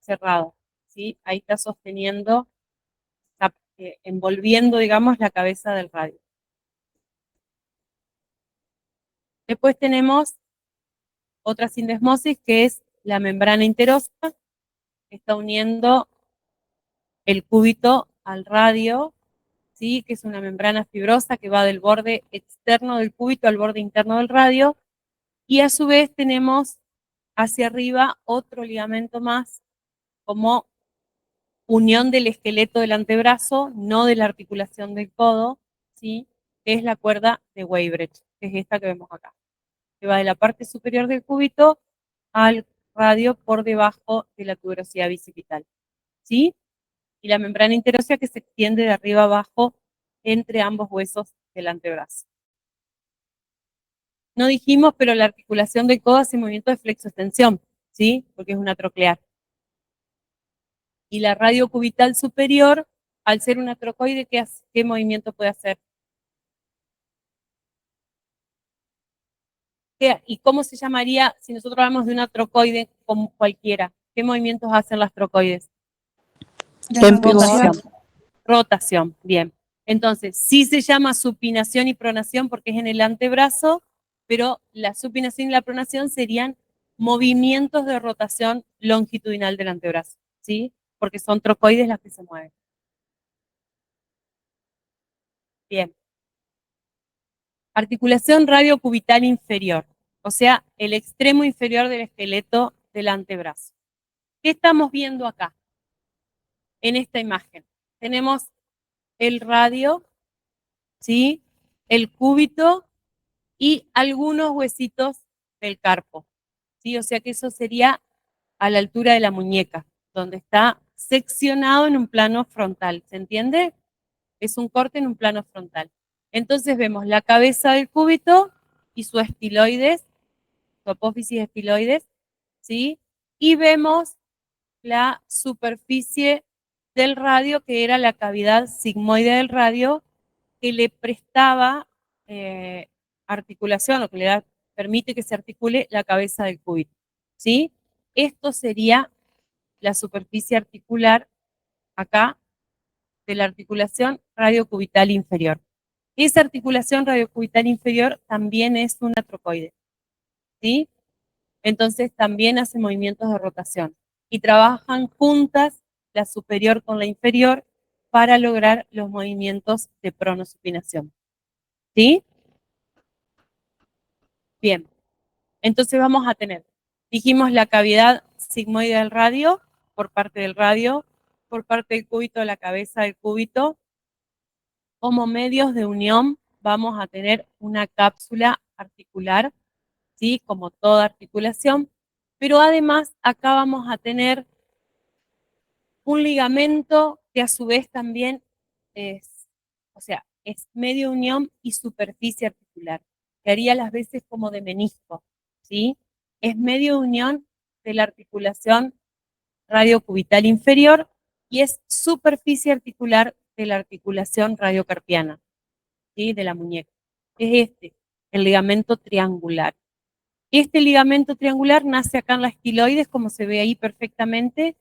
cerrado, ¿sí? Ahí está sosteniendo, está envolviendo, digamos, la cabeza del radio. Después tenemos otra sindesmosis, que es la membrana interosa, que está uniendo el cúbito al radio, ¿sí? Que es una membrana fibrosa que va del borde externo del cúbito al borde interno del radio, y a su vez tenemos hacia arriba otro ligamento más como unión del esqueleto del antebrazo, no de la articulación del codo, ¿sí? Que es la cuerda de Weybrecht, que es esta que vemos acá, que va de la parte superior del cúbito al radio por debajo de la tuberosidad bicipital, ¿sí? Y la membrana interósea que se extiende de arriba abajo entre ambos huesos del antebrazo. No dijimos, pero la articulación del codo hace movimiento de flexoextensión, ¿sí? Porque es una troclear. Y la radio cubital superior, al ser una trocoide, ¿qué movimiento puede hacer? ¿Y cómo se llamaría si nosotros hablamos de una trocoide como cualquiera? ¿Qué movimientos hacen las trocoides? Rotación. Rotación, bien. Entonces, sí se llama supinación y pronación porque es en el antebrazo, pero la supinación y la pronación serían movimientos de rotación longitudinal del antebrazo, ¿sí? Porque son trocoides las que se mueven. Bien. Articulación radiocubital inferior, o sea, el extremo inferior del esqueleto del antebrazo. ¿Qué estamos viendo acá? En esta imagen. Tenemos el radio, ¿sí? El cúbito y algunos huesitos del carpo, ¿sí? O sea que eso sería a la altura de la muñeca, donde está seccionado en un plano frontal, ¿se entiende? Es un corte en un plano frontal. Entonces vemos la cabeza del cúbito y su estiloides, su apófisis estiloides, ¿sí? Y vemos la superficie del radio, que era la cavidad sigmoide del radio, que le prestaba articulación, o que permite que se articule la cabeza del cúbito, ¿sí? Esto sería la superficie articular acá de la articulación radiocubital inferior. Esa articulación radiocubital inferior también es una trocoide, ¿sí? Entonces también hace movimientos de rotación y trabajan juntas la superior con la inferior para lograr los movimientos de pronosupinación, ¿sí? Bien, entonces vamos a tener, dijimos la cavidad sigmoide del radio, por parte del radio, por parte del cúbito de la cabeza del cúbito. Como medios de unión vamos a tener una cápsula articular, ¿sí? Como toda articulación, pero además acá vamos a tener un ligamento que a su vez también es, o sea, es medio unión y superficie articular, que haría las veces como de menisco, ¿sí? Es medio unión de la articulación radiocubital inferior y es superficie articular de la articulación radiocarpiana, ¿sí? De la muñeca. Es el ligamento triangular. Este ligamento triangular nace acá en la estiloides, como se ve ahí perfectamente,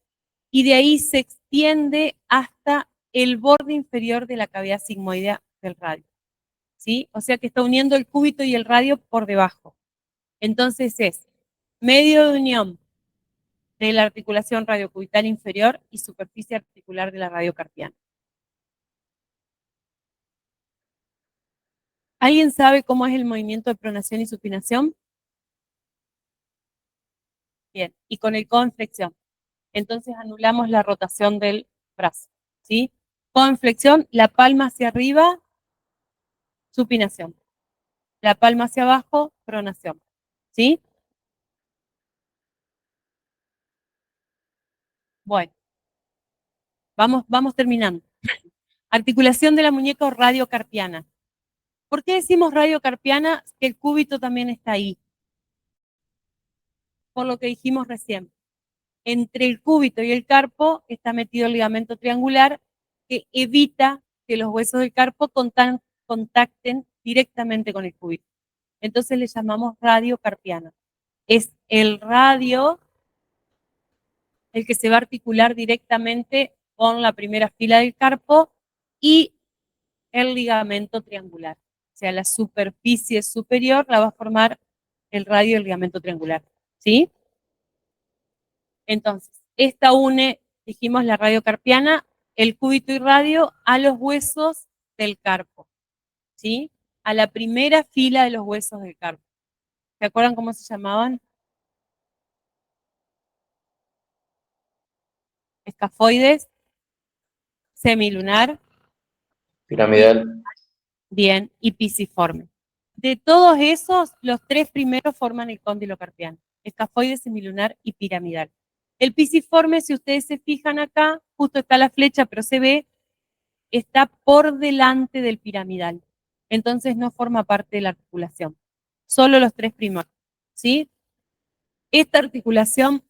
y de ahí se extiende hasta el borde inferior de la cavidad sigmoidea del radio, ¿sí? O sea que está uniendo el cúbito y el radio por debajo. Entonces es medio de unión de la articulación radiocubital inferior y superficie articular de la radiocarpiana. ¿Alguien sabe cómo es el movimiento de pronación y supinación? Bien, y con el conflexión. Entonces anulamos la rotación del brazo, ¿sí? Con flexión, la palma hacia arriba, supinación. La palma hacia abajo, pronación, ¿sí? Bueno, vamos terminando. Articulación de la muñeca o radiocarpiana. ¿Por qué decimos radiocarpiana? Que el cúbito también está ahí. Por lo que dijimos recién. Entre el cúbito y el carpo está metido el ligamento triangular que evita que los huesos del carpo contacten directamente con el cúbito. Entonces le llamamos radiocarpiana. Es el radio el que se va a articular directamente con la primera fila del carpo y el ligamento triangular. O sea, la superficie superior la va a formar el radio y el ligamento triangular, ¿sí? Entonces, esta une, dijimos, la radiocarpiana, el cúbito y radio a los huesos del carpo, ¿sí? A la primera fila de los huesos del carpo. ¿Se acuerdan cómo se llamaban? Escafoides, semilunar, Piramidal. bien, y pisiforme. De todos esos, los tres primeros forman el cóndilo carpiano, escafoide, semilunar y piramidal. El pisiforme, si ustedes se fijan acá, justo está la flecha, pero se ve, está por delante del piramidal. Entonces no forma parte de la articulación. Solo los tres primeros, ¿sí? Esta articulación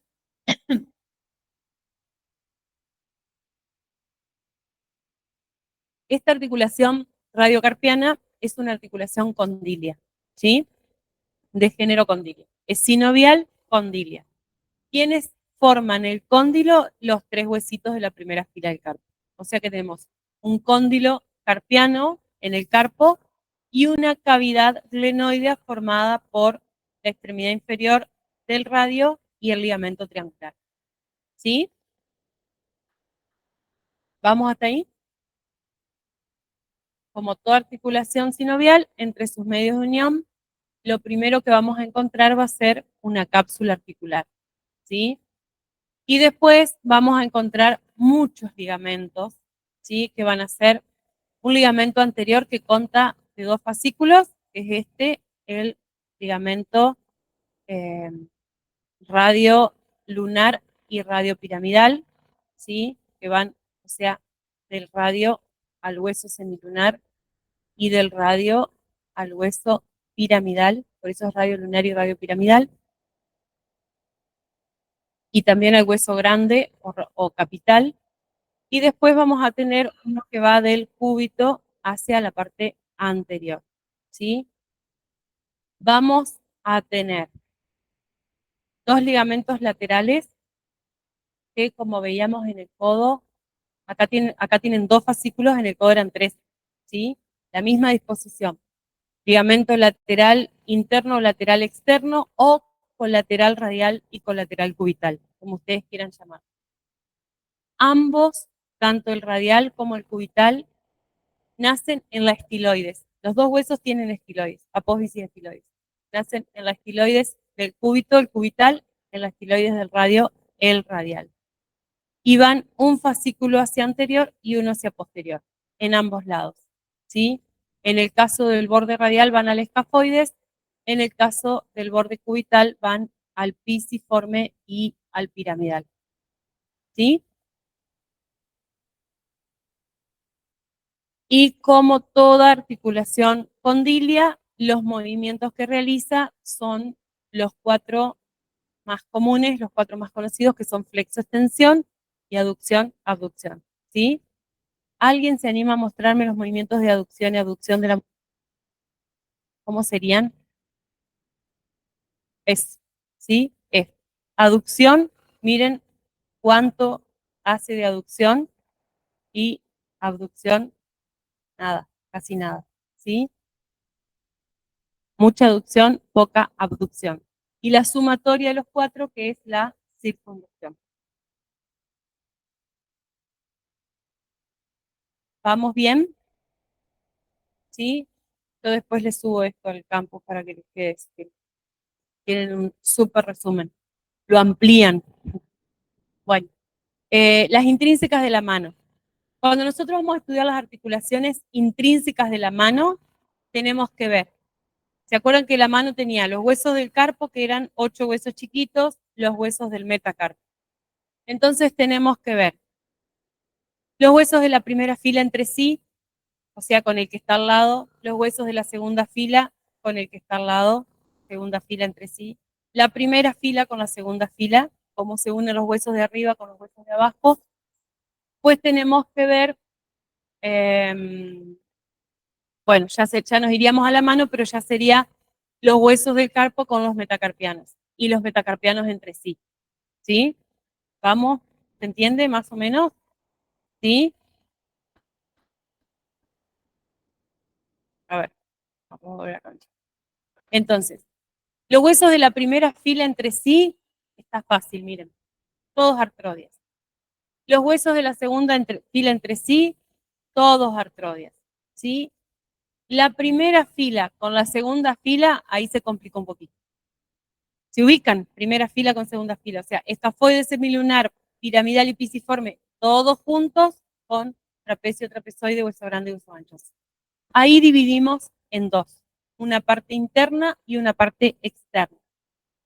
radiocarpiana es una articulación condilia, ¿sí? De género condilia. Es sinovial, condilia. ¿Quiénes forman el cóndilo? Los tres huesitos de la primera fila del carpo. O sea que tenemos un cóndilo carpiano en el carpo y una cavidad glenoidea formada por la extremidad inferior del radio y el ligamento triangular. ¿Sí? ¿Vamos hasta ahí? Como toda articulación sinovial, entre sus medios de unión, lo primero que vamos a encontrar va a ser una cápsula articular, ¿sí? Y después vamos a encontrar muchos ligamentos, ¿sí? Que van a ser un ligamento anterior que consta de dos fascículos, que es el ligamento radio lunar y radiopiramidal, ¿sí? Que van, o sea, del radio al hueso semilunar y del radio al hueso piramidal, por eso es radio lunar y radio piramidal, y también al hueso grande o capital, y después vamos a tener uno que va del cúbito hacia la parte anterior, ¿sí? Vamos a tener dos ligamentos laterales que, como veíamos en el codo, acá tienen dos fascículos, en el codo eran tres, ¿sí? La misma disposición. Ligamento lateral interno o lateral externo, o colateral radial y colateral cubital, como ustedes quieran llamar. Ambos, tanto el radial como el cubital, nacen en la estiloides. Los dos huesos tienen estiloides, apófisis estiloides. Nacen en la estiloides del cúbito, el cubital, en la estiloides del radio, el radial. Y van un fascículo hacia anterior y uno hacia posterior, en ambos lados, ¿sí? En el caso del borde radial van al escafoides, en el caso del borde cubital van al pisiforme y al piramidal, ¿sí? Y como toda articulación condilia, los movimientos que realiza son los cuatro más comunes, los cuatro más conocidos, que son flexo-extensión y aducción-abducción, ¿sí? ¿Alguien se anima a mostrarme los movimientos de aducción y abducción de la... ¿Cómo serían? ¿Sí? Aducción, miren cuánto hace de aducción, y abducción, nada, casi nada, ¿sí? Mucha aducción, poca abducción. Y la sumatoria de los cuatro, que es la circunducción. ¿Vamos bien? ¿Sí? Yo después les subo esto al campus para que les quede. Tienen un súper resumen. Lo amplían. Bueno, las intrínsecas de la mano. Cuando nosotros vamos a estudiar las articulaciones intrínsecas de la mano, tenemos que ver. ¿Se acuerdan que la mano tenía los huesos del carpo, que eran 8 huesos chiquitos, los huesos del metacarpo? Entonces tenemos que ver los huesos de la primera fila entre sí, o sea, con el que está al lado, los huesos de la segunda fila con el que está al lado, segunda fila entre sí, la primera fila con la segunda fila, cómo se unen los huesos de arriba con los huesos de abajo. Pues tenemos que ver, bueno, ya nos iríamos a la mano, pero ya sería los huesos del carpo con los metacarpianos, y los metacarpianos entre sí, ¿sí? ¿Vamos? ¿Se entiende más o menos? ¿Sí? A ver, vamos a volver a cancha. Entonces, los huesos de la primera fila entre sí, está fácil, miren, todos artrodias. Los huesos de la segunda fila entre sí, todos artrodias, ¿sí? La primera fila con la segunda fila, ahí se complicó un poquito. Se ubican primera fila con segunda fila, o sea, escafoide semilunar, piramidal y pisiforme, todos juntos con trapecio, trapezoide, hueso grande y hueso ancho. Ahí dividimos en dos, una parte interna y una parte externa.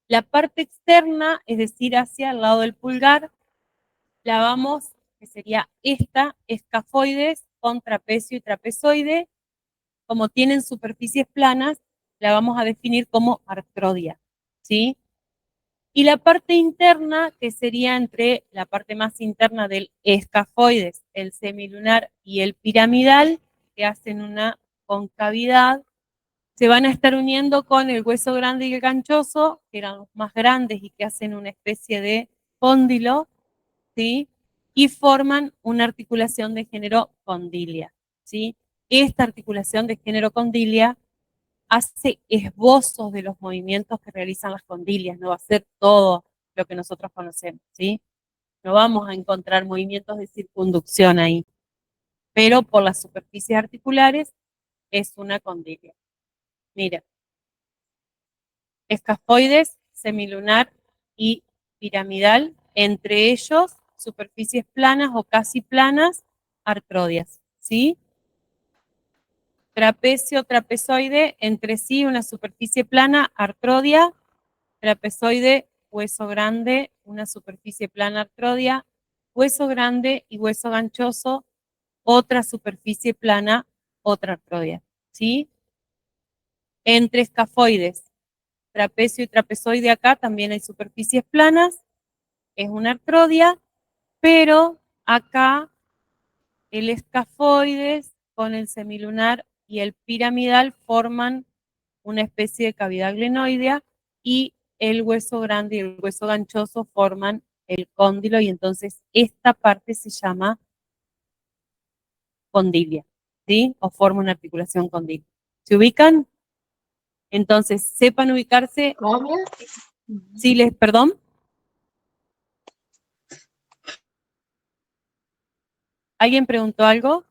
La parte externa, es decir, hacia el lado del pulgar, la vamos, que sería esta, escafoides con trapecio y trapezoide. Como tienen superficies planas, la vamos a definir como artrodia, ¿sí? Y la parte interna, que sería entre la parte más interna del escafoides, el semilunar y el piramidal, que hacen una concavidad, se van a estar uniendo con el hueso grande y el ganchoso, que eran los más grandes y que hacen una especie de cóndilo, ¿sí? Y forman una articulación de género condilia, ¿sí? Esta articulación de género condilia hace esbozos de los movimientos que realizan las condilias, no va a ser todo lo que nosotros conocemos, ¿sí? No vamos a encontrar movimientos de circunducción ahí, pero por las superficies articulares es una condilia. Mira, escafoides, semilunar y piramidal, entre ellos superficies planas o casi planas, artrodias, ¿sí? Trapecio, trapezoide, entre sí una superficie plana, artrodia, trapezoide, hueso grande, una superficie plana, artrodia, hueso grande y hueso ganchoso, otra superficie plana, otra artrodia, ¿sí? Entre escafoides, trapecio y trapezoide acá también hay superficies planas, es una artrodia, pero acá el escafoides con el semilunar y el piramidal forman una especie de cavidad glenoidea y el hueso grande y el hueso ganchoso forman el cóndilo y entonces esta parte se llama condilia, ¿sí? O forma una articulación condilia. ¿Se ubican? Entonces, sepan ubicarse. ¿Cómo? Sí, perdón. ¿Alguien preguntó algo?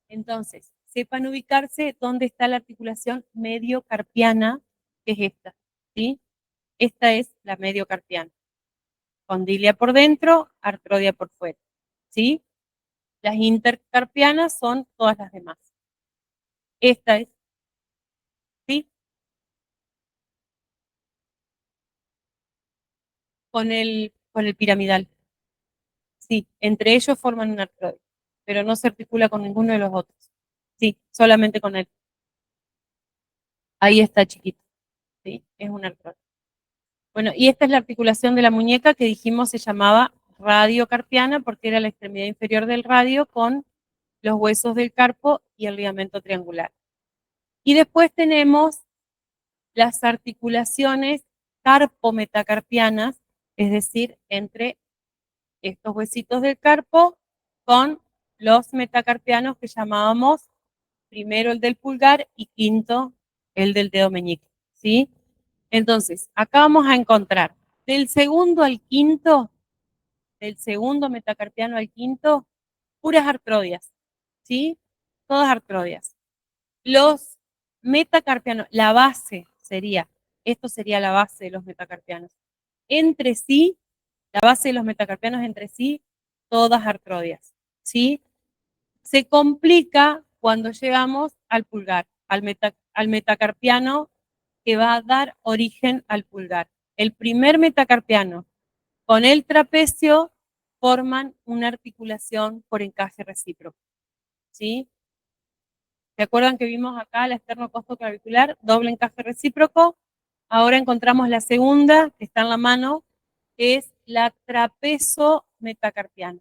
Entonces, sepan ubicarse dónde está la articulación mediocarpiana, que es esta, ¿sí? Esta es la mediocarpiana. Condilia por dentro, artrodia por fuera, ¿sí? Las intercarpianas son todas las demás. Esta es, ¿sí? Con el piramidal. Sí, entre ellos forman una artrodia, pero no se articula con ninguno de los otros. Sí, solamente con él. Ahí está chiquito, ¿sí? Es una artrodia. Bueno, y esta es la articulación de la muñeca que dijimos se llamaba radiocarpiana porque era la extremidad inferior del radio con los huesos del carpo y el ligamento triangular. Y después tenemos las articulaciones carpometacarpianas, es decir, entre estos huesitos del carpo con los metacarpianos que llamábamos primero el del pulgar y quinto el del dedo meñique, ¿sí? Entonces, acá vamos a encontrar del segundo al quinto, del segundo metacarpiano al quinto, puras artrodias, ¿sí? Todas artrodias. Los metacarpianos, la base sería, esto sería la base de los metacarpianos. Entre sí, la base de los metacarpianos entre sí, todas artrodias, ¿sí? Se complica cuando llegamos al pulgar, al metacarpiano que va a dar origen al pulgar. El primer metacarpiano con el trapecio forman una articulación por encaje recíproco, ¿sí? ¿Se acuerdan que vimos acá la esternocostoclavicular, doble encaje recíproco? Ahora encontramos la segunda, que está en la mano, que es la trapezo-metacarpiana,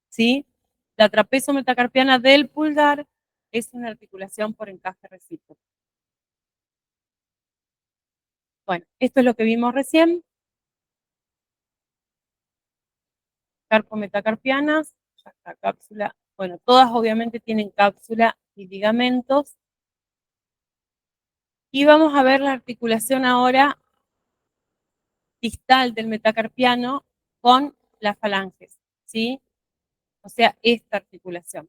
¿sí? La trapezo-metacarpiana del pulgar es una articulación por encaje recíproco. Bueno, esto es lo que vimos recién. Carpometacarpianas, ya está cápsula. Bueno, todas obviamente tienen cápsula y ligamentos. Y vamos a ver la articulación ahora distal del metacarpiano con las falanges, ¿sí? O sea, esta articulación,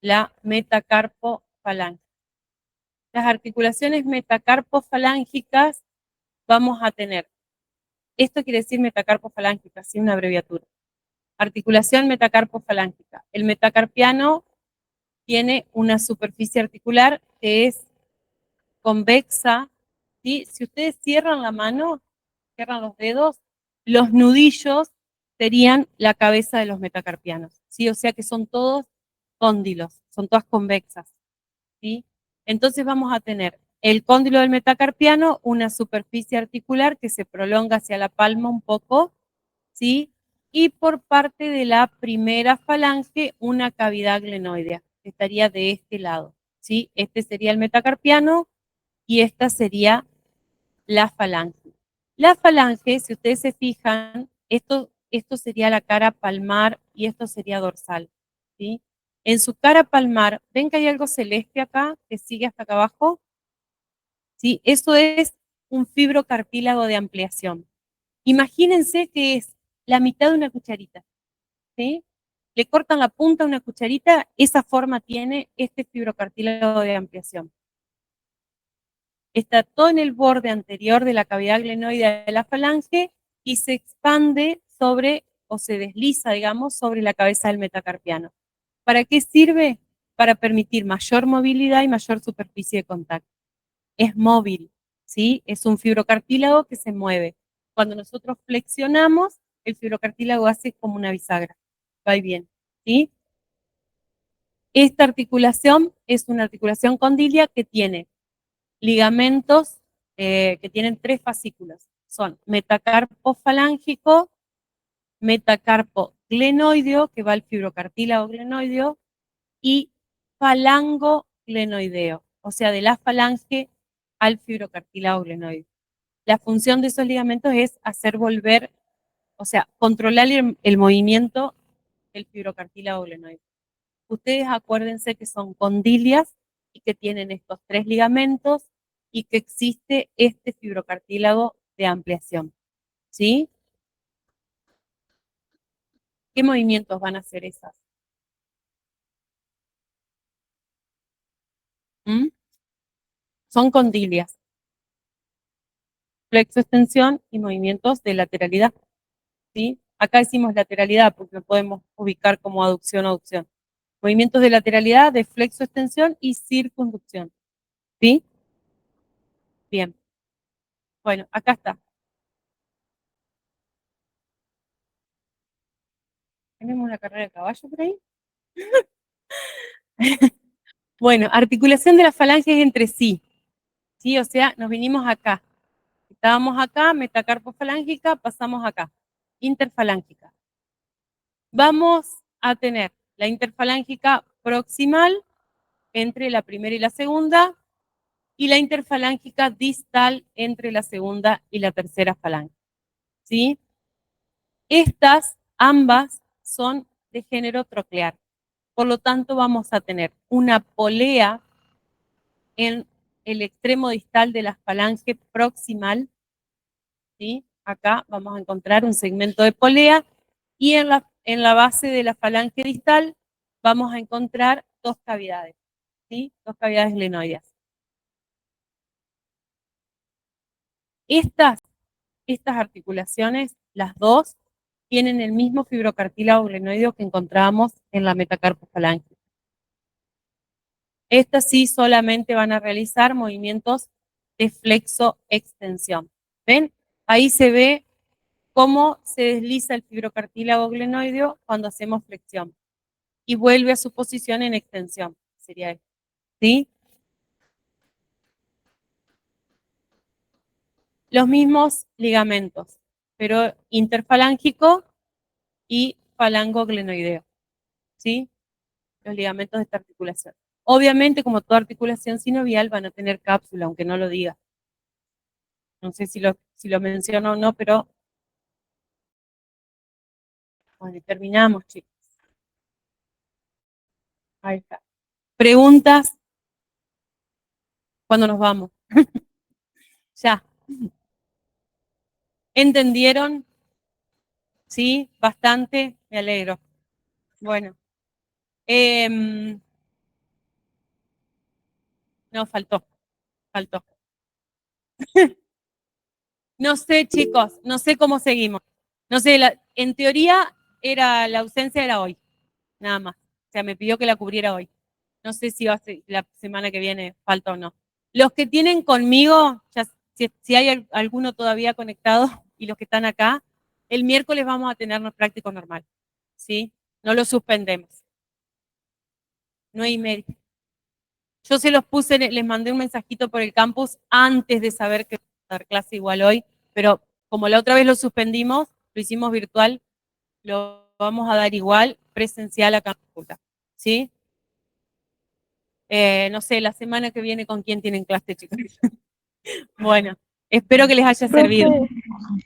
la metacarpofalange. Las articulaciones metacarpofalángicas vamos a tener, esto quiere decir metacarpofalángica, ¿sí? Una abreviatura. Articulación metacarpofalángica. El metacarpiano tiene una superficie articular que es convexa, ¿sí? Si ustedes cierran la mano, cierran los dedos, los nudillos serían la cabeza de los metacarpianos, ¿sí? O sea que son todos cóndilos, son todas convexas, ¿sí? Entonces vamos a tener el cóndilo del metacarpiano, una superficie articular que se prolonga hacia la palma un poco, ¿sí? Y por parte de la primera falange, una cavidad glenoidea, que estaría de este lado, ¿sí? Este sería el metacarpiano y esta sería la falange. La falange, si ustedes se fijan, esto sería la cara palmar y esto sería dorsal, ¿sí? En su cara palmar, ¿ven que hay algo celeste acá que sigue hasta acá abajo? ¿Sí? Eso es un fibrocartílago de ampliación. Imagínense que es la mitad de una cucharita, ¿sí? Le cortan la punta a una cucharita, esa forma tiene este fibrocartílago de ampliación. Está todo en el borde anterior de la cavidad glenoidea de la falange y se expande sobre, o se desliza, digamos, sobre la cabeza del metacarpiano. ¿Para qué sirve? Para permitir mayor movilidad y mayor superficie de contacto. Es móvil, ¿sí? Es un fibrocartílago que se mueve. Cuando nosotros flexionamos, el fibrocartílago hace como una bisagra. Va y viene, ¿sí? Esta articulación es una articulación condilia que tiene ligamentos que tienen 3 fascículos. Son metacarpo falángico, metacarpo glenoideo, que va al fibrocartílago glenoideo, y falango glenoideo, o sea, de la falange al fibrocartílago glenoideo. La función de esos ligamentos es hacer volver, o sea, controlar el movimiento del fibrocartílago glenoideo. Ustedes acuérdense que son condilias y que tienen estos 3 ligamentos y que existe este fibrocartílago de ampliación, ¿sí? ¿Qué movimientos van a hacer esas? ¿Mm? Son condilias. Flexo-extensión y movimientos de lateralidad, ¿sí? Acá decimos lateralidad porque lo podemos ubicar como aducción-aducción. Movimientos de lateralidad, de flexo-extensión y circunducción, ¿sí? Bien. Bueno, acá está. ¿Tenemos una carrera de caballo por ahí? Bueno, articulación de las falanges entre sí, ¿sí? O sea, nos vinimos acá. Estábamos acá, metacarpofalángica, pasamos acá. Interfalángica. Vamos a tener la interfalángica proximal entre la primera y la segunda, y la interfalángica distal entre la segunda y la tercera falange, ¿sí? Estas, ambas, son de género troclear. Por lo tanto, vamos a tener una polea en el extremo distal de la falange proximal, ¿sí? Acá vamos a encontrar un segmento de polea, y en la base de la falange distal vamos a encontrar 2 cavidades, ¿sí? 2 cavidades glenoideas. Estas articulaciones, las dos, tienen el mismo fibrocartílago glenoideo que encontrábamos en la metacarpofalange. Estas sí solamente van a realizar movimientos de flexo-extensión. ¿Ven? Ahí se ve cómo se desliza el fibrocartílago glenoideo cuando hacemos flexión. Y vuelve a su posición en extensión. Sería esto, ¿sí? Los mismos ligamentos, pero interfalángico y falangoglenoideo, ¿sí? Los ligamentos de esta articulación. Obviamente, como toda articulación sinovial, van a tener cápsula, aunque no lo diga. No sé si lo menciono o no, pero bueno, terminamos, chicos. Ahí está. ¿Preguntas? ¿Cuándo nos vamos? Ya. ¿Entendieron? Sí, bastante, me alegro. Bueno. No, faltó. No sé, chicos, no sé cómo seguimos. No sé, en teoría la ausencia era hoy, nada más. O sea, me pidió que la cubriera hoy. No sé si va a ser la semana que viene falta o no. Los que tienen conmigo, ya, si hay alguno todavía conectado y los que están acá, el miércoles vamos a tenernos práctico normal, ¿sí? No lo suspendemos. 9:30. Yo se los puse, les mandé un mensajito por el campus antes de saber que iba a dar clase igual hoy, pero como la otra vez lo suspendimos, lo hicimos virtual, lo vamos a dar igual presencial acá en la facultad, ¿sí? No sé, la semana que viene con quién tienen clase, chicos. Bueno, espero que les haya servido.